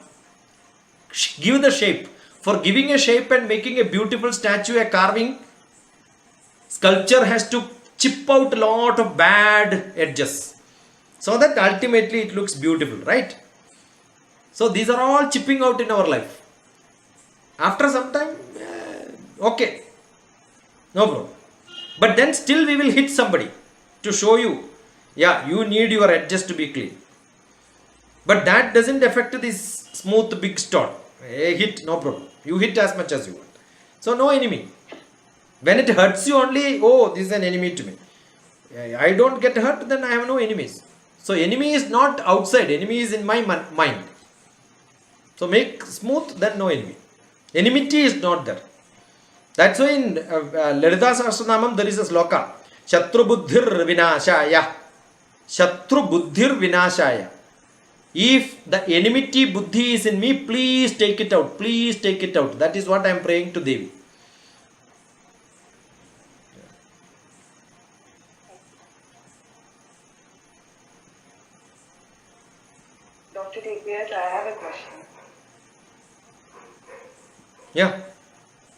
Give the shape. For giving a shape and making a beautiful statue, a carving, sculpture has to chip out a lot of bad edges so that ultimately it looks beautiful, right? So these are all chipping out in our life. After some time, okay, no problem. But then still we will hit somebody to show you, yeah, you need your edges to be clean. But that doesn't affect this smooth big stone. Hit, no problem. You hit as much as you want. So no enemy. When it hurts you only, oh, this is an enemy to me. I don't get hurt, then I have no enemies. So enemy is not outside. Enemy is in my mind. So make smooth, then no enemy. Enmity is not there. That's why in Lalita Sahasranamam there is a sloka. Shatru buddhir vinashaya. Shatru buddhir vinashaya. If the enmity buddhi is in me, please take it out. Please take it out. That is what I am praying to Devi. TPS, I have a question. Yeah.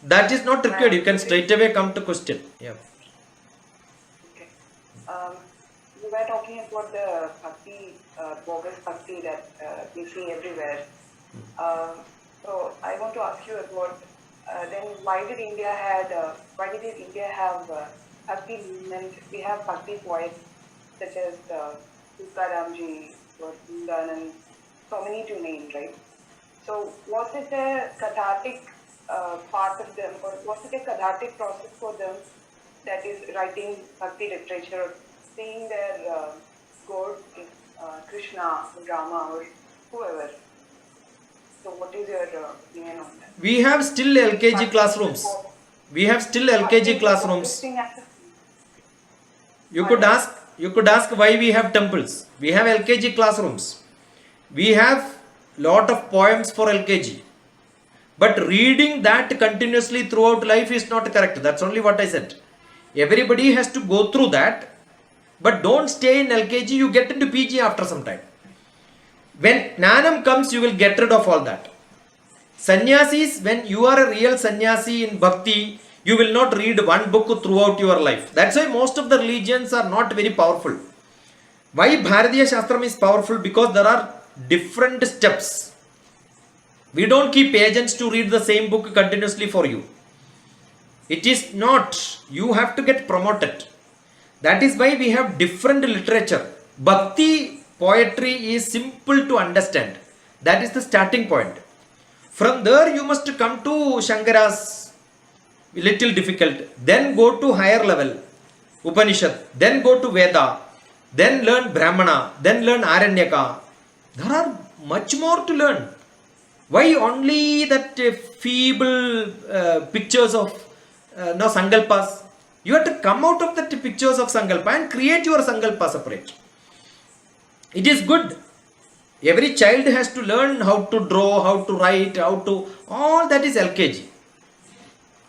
That is not required. You can straight away come to question. Yeah. Okay. You were talking about the bhakti, bogus bhakti that we see everywhere. So I want to ask you about then why did India have bhakti movement? We have bhakti poets such as Tukaramji or Vrindavan, so many to name, right? So was it a cathartic part of them, or was it a cathartic process for them, that is writing bhakti literature, or seeing their God, Krishna, Rama, or whoever? So what is your opinion on that? We have still LKG classrooms. We have still LKG classrooms. You could ask why we have temples. We have LKG classrooms. We have lot of poems for LKG. But reading that continuously throughout life is not correct. That's only what I said. Everybody has to go through that. But don't stay in LKG. You get into PG after some time. When Jnanam comes, you will get rid of all that. Sannyasis, when you are a real sannyasi in bhakti, you will not read one book throughout your life. That's why most of the religions are not very powerful. Why Bharatiya Shastram is powerful? Because there are different steps. We don't keep agents to read the same book continuously for you. It is not. You have to get promoted. That is why we have different literature. Bhakti poetry is simple to understand. That is the starting point. From there you must come to Shankara's, little difficult. Then go to higher level, Upanishad. Then go to Veda. Then learn Brahmana. Then learn Aranyaka. There are much more to learn. Why only that feeble pictures of Sankalpas? You have to come out of that pictures of Sankalpa and create your Sankalpa separate. It is good. Every child has to learn how to draw, how to write, all that is LKG.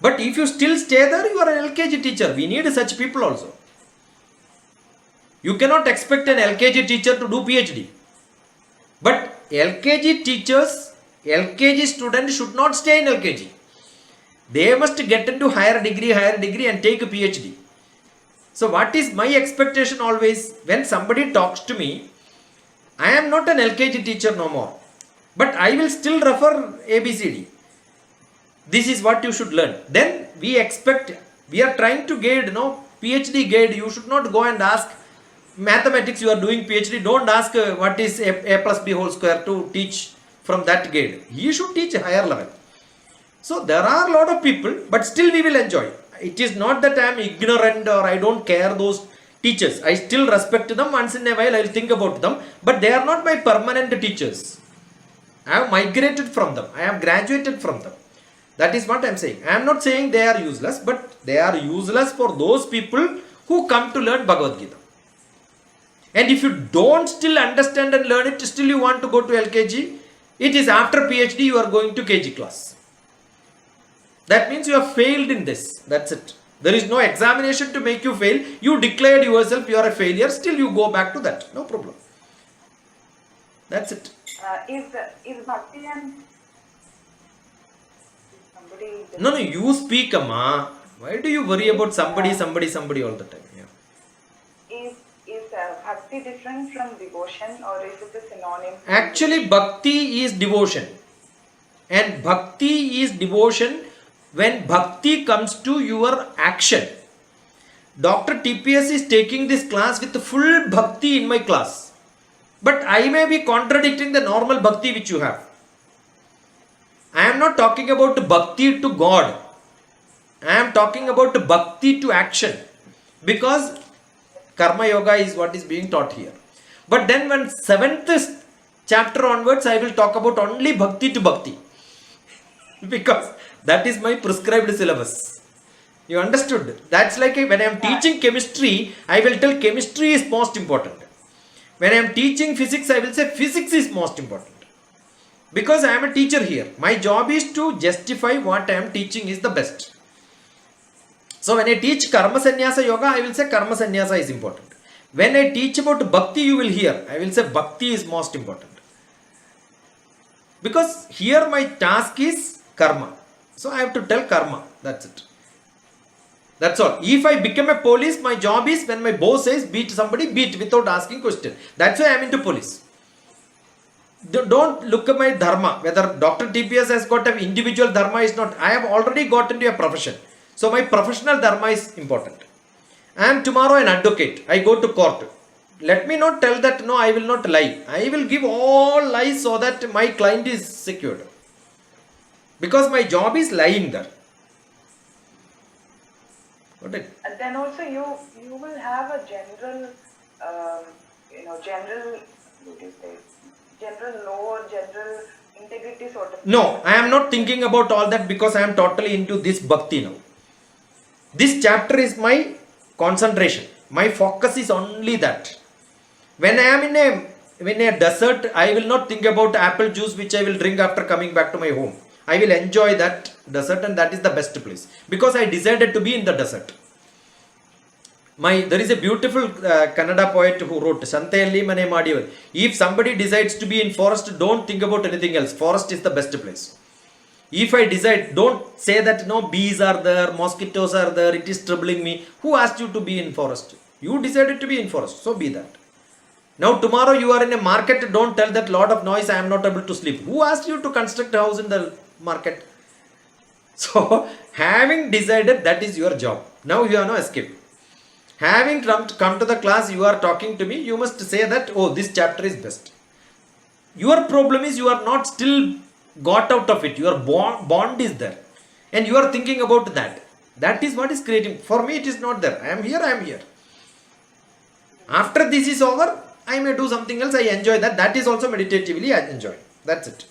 But if you still stay there, you are an LKG teacher. We need such people also. You cannot expect an LKG teacher to do PhD. But LKG teachers, LKG students should not stay in LKG. They must get into higher degree and take a PhD. So what is my expectation always? When somebody talks to me, I am not an LKG teacher no more. But I will still refer ABCD. This is what you should learn. Then we are trying to guide, PhD guide. You should not go and ask mathematics, you are doing PhD. Don't ask what is A plus B whole square to teach from that guide. He should teach a higher level. So there are a lot of people, but still we will enjoy. It is not that I am ignorant or I don't care those teachers. I still respect them. Once in a while I will think about them. But they are not my permanent teachers. I have migrated from them. I have graduated from them. That is what I am saying. I am not saying they are useless, but they are useless for those people who come to learn Bhagavad Gita. And if you don't still understand and learn it, still you want to go to LKG, it is after PhD you are going to KG class. That means you have failed in this. That's it. There is no examination to make you fail. You declared yourself you are a failure. Still you go back to that. No problem. That's it. Is Bhakti and somebody... No, you speak, Amma. Why do you worry about somebody all the time? Yeah. Is Bhakti different from devotion, or is it a synonym? Actually, Bhakti is devotion. And Bhakti is devotion when Bhakti comes to your action. Dr. TPS is taking this class with full Bhakti in my class. But I may be contradicting the normal Bhakti which you have. I am not talking about Bhakti to God. I am talking about Bhakti to action. Because Karma Yoga is what is being taught here. But then when 7th chapter onwards, I will talk about only Bhakti to Bhakti. Because that is my prescribed syllabus. You understood? That's like when I am teaching chemistry, I will tell chemistry is most important. When I am teaching physics, I will say physics is most important. Because I am a teacher here. My job is to justify what I am teaching is the best. So when I teach Karma Sannyasa Yoga, I will say Karma Sannyasa is important. When I teach about Bhakti, you will hear. I will say Bhakti is most important. Because here my task is karma. So I have to tell karma. That's it. That's all. If I become a police, my job is when my boss says beat somebody, beat without asking question. That's why I am into police. Don't look at my dharma. Whether Dr. TPS has got an individual dharma is not. I have already got into a profession. So my professional dharma is important. I am tomorrow an advocate. I go to court. Let me not tell that no, I will not lie. I will give all lies so that my client is secured. Because my job is lying there. Got it? And then also you will have a general, general, what do you say, general law, general integrity sort of. No, I am not thinking about all that because I am totally into this bhakti now. This chapter is my concentration. My focus is only that. When I am in a desert, I will not think about apple juice which I will drink after coming back to my home. I will enjoy that desert, and that is the best place because I decided to be in the desert. There is a beautiful Kannada poet who wrote Santayalli Mane Madiyavar. If somebody decides to be in forest, don't think about anything else. Forest is the best place. If I decide, don't say that no, bees are there, mosquitoes are there, it is troubling me. Who asked you to be in forest? You decided to be in forest, so be that. Now tomorrow you are in a market, don't tell that lot of noise, I am not able to sleep. Who asked you to construct a house in the market? So having decided, that is your job. Now you have no escape. Having come to the class, you are talking to me, you must say that, oh, this chapter is best. Your problem is you are not still got out of it. Your bond is there. And you are thinking about that. That is what is creating. For me, it is not there. I am here. After this is over, I may do something else. I enjoy that. That is also meditatively I enjoy. That's it.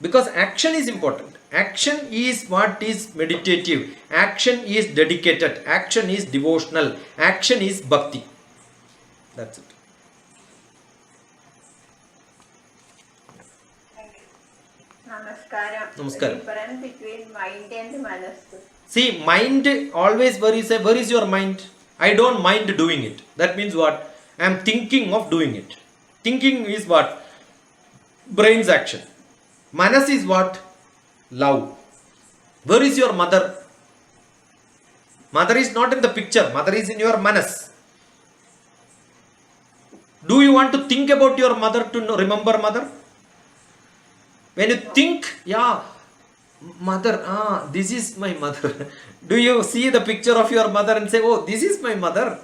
Because action is important. Action is what is meditative. Action is dedicated. Action is devotional. Action is bhakti. That's it. Namaskaram. Namaskaram. Difference between mind and manassu. See, mind always worries. Where is your mind? I don't mind doing it. That means what? I am thinking of doing it. Thinking is what? Brain's action. Manas is what? Love. Where is your mother? Mother is not in the picture. Mother is in your manas. Do you want to think about your mother to remember mother? When you think, yeah, mother, this is my mother. Do you see the picture of your mother and say, oh, this is my mother?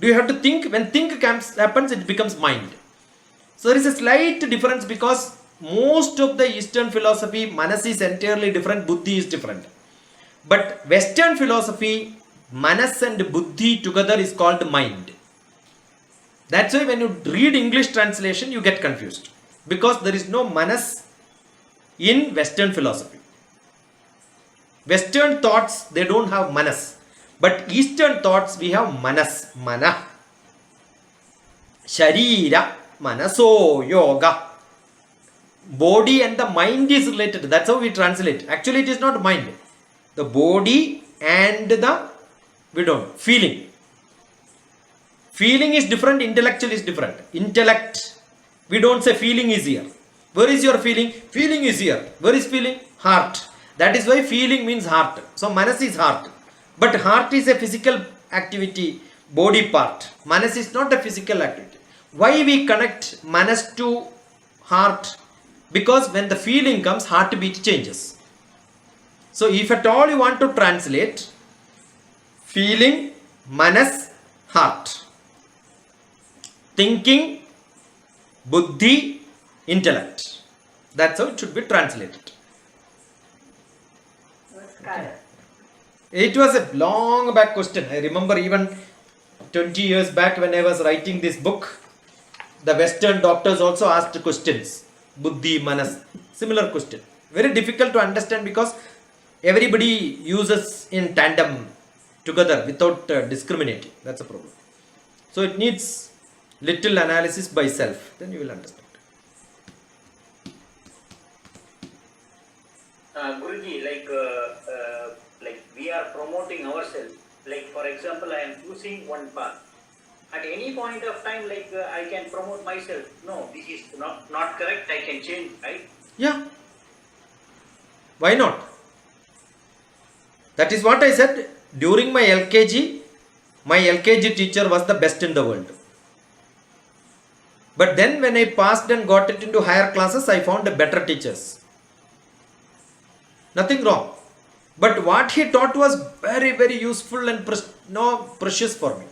Do you have to think? When think happens, it becomes mind. So there is a slight difference because most of the Eastern philosophy, manas is entirely different, buddhi is different. But Western philosophy, manas and buddhi together is called mind. That's why when you read English translation, you get confused. Because there is no manas in Western philosophy. Western thoughts, they don't have manas. But Eastern thoughts, we have manas. Mana. Sharira. Manaso yoga. Body and the mind is related. That's how we translate. Actually, it is not mind. The body and the feeling. Feeling is different. Intellectual is different. Intellect. We don't say feeling is here. Where is your feeling? Feeling is here. Where is feeling? Heart. That is why feeling means heart. So manas is heart. But heart is a physical activity, body part. Manas is not a physical activity. Why we connect manas to heart? Because when the feeling comes, heartbeat changes. So if at all you want to translate, feeling, manas, heart. Thinking, buddhi, intellect. That's how it should be translated. Namaskaram. It was a long back question. I remember even 20 years back when I was writing this book, the Western doctors also asked questions. Buddhi, manas, similar question. Very difficult to understand because everybody uses in tandem together without discriminating. That's a problem. So it needs little analysis by self. Then you will understand. Guruji, like we are promoting ourselves. Like for example, I am choosing one path. At any point of time, like I can promote myself. No, this is not correct. I can change, right? Yeah. Why not? That is what I said. During my LKG teacher was the best in the world. But then when I passed and got it into higher classes, I found better teachers. Nothing wrong. But what he taught was very, very useful and precious for me.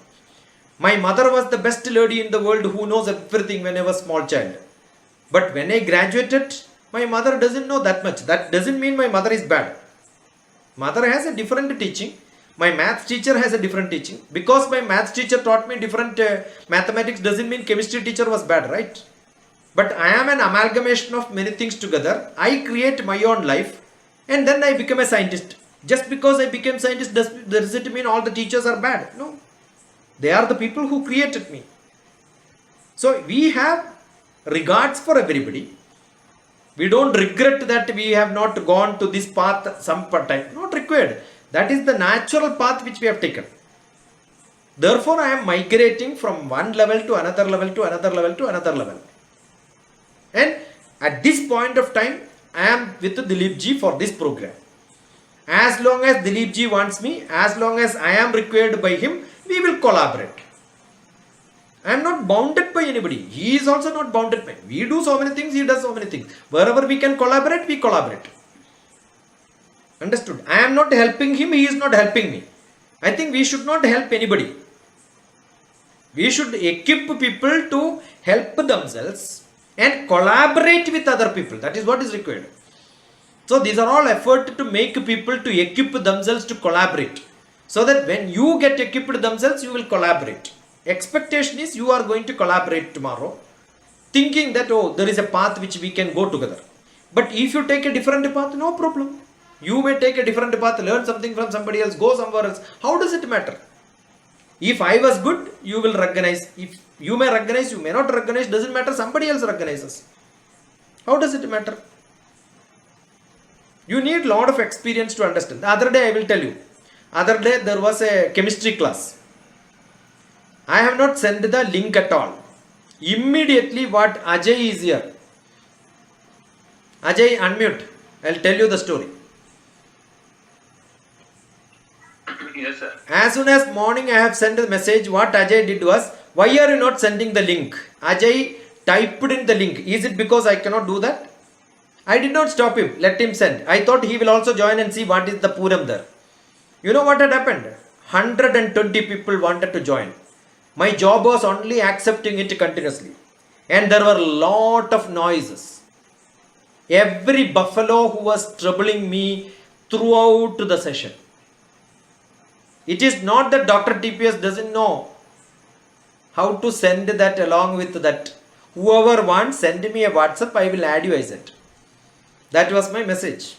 My mother was the best lady in the world who knows everything when I was a small child. But when I graduated, my mother doesn't know that much. That doesn't mean my mother is bad. Mother has a different teaching. My maths teacher has a different teaching. Because my maths teacher taught me different mathematics doesn't mean chemistry teacher was bad, right? But I am an amalgamation of many things together. I create my own life and then I become a scientist. Just because I became scientist does it mean all the teachers are bad? No. They are the people who created me. So we have regards for everybody. We don't regret that we have not gone to this path some time. Not required. That is the natural path which we have taken. Therefore, I am migrating from one level to another level to another level to another level. And at this point of time, I am with Dilip Ji for this program. As long as Dilip Ji wants me, as long as I am required by him, we will collaborate. I am not bounded by anybody. He is also not bounded by me. We do so many things, he does so many things. Wherever we can collaborate, we collaborate. Understood? I am not helping him, he is not helping me. I think we should not help anybody. We should equip people to help themselves and collaborate with other people. That is what is required. So these are all effort to make people to equip themselves to collaborate. So that when you get equipped themselves, you will collaborate. Expectation is you are going to collaborate tomorrow, thinking that, oh, there is a path which we can go together. But if you take a different path, no problem. You may take a different path, learn something from somebody else, go somewhere else. How does it matter? If I was good, you will recognize. If you may recognize, you may not recognize, doesn't matter, somebody else recognizes. How does it matter? You need a lot of experience to understand. The other day I will tell you. Other day there was a chemistry class. I have not sent the link at all. Immediately what Ajay is here. Ajay, unmute. I will tell you the story. Yes, sir. As soon as morning I have sent a message, what Ajay did was, why are you not sending the link? Ajay typed in the link. Is it because I cannot do that? I did not stop him. Let him send. I thought he will also join and see what is the Puram there. You know what had happened? 120 people wanted to join. My job was only accepting it continuously. And there were a lot of noises. Every buffalo who was troubling me throughout the session. It is not that Dr. TPS doesn't know how to send that along with that. Whoever wants, send me a WhatsApp, I will add you, I said. That was my message.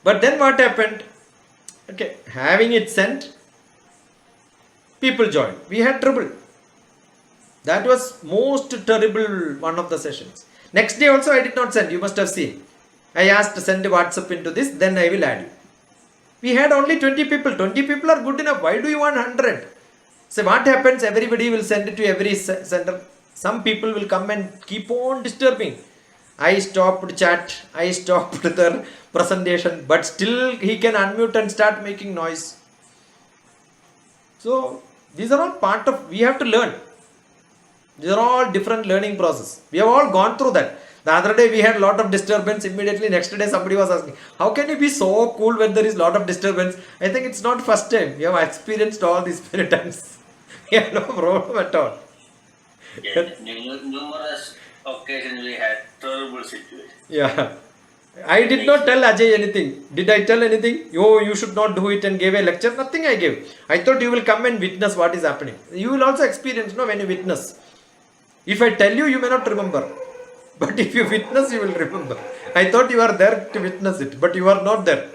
But then what happened? Okay, having it sent, people joined. We had trouble. That was most terrible one of the sessions. Next day also I did not send. You must have seen. I asked to send a WhatsApp into this, then I will add you. We had only 20 people. 20 people are good enough. Why do you want 100? So what happens? Everybody will send it to every center. Some people will come and keep on disturbing. I stopped chat. I stopped their presentation. But still he can unmute and start making noise. So these are all part of, we have to learn. These are all different learning process. We have all gone through that. The other day we had a lot of disturbance. Immediately next day somebody was asking, how can you be so cool when there is a lot of disturbance? I think it's not first time. We have experienced all these many times. We have no problem at all. Yeah, numerous occasions we had terrible situations. Yeah. I did not tell Ajay anything. Did I tell anything? Oh, you should not do it and gave a lecture. Nothing I gave. I thought you will come and witness what is happening. You will also experience, no, when you witness. If I tell you, you may not remember. But if you witness, you will remember. I thought you are there to witness it, but you are not there.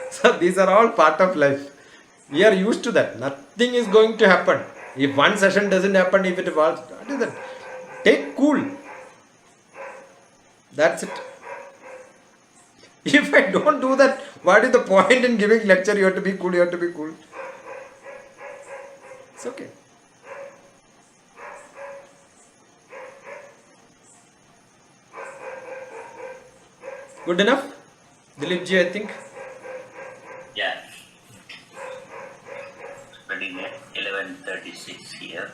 So these are all part of life. We are used to that. Nothing is going to happen. If one session doesn't happen, if it was, what is that? Take cool. That's it. If I don't do that, what is the point in giving lecture? You have to be cool, you have to be cool. It's okay. Good enough? Dilip ji, I think. Yeah. Reading at 11:36 here.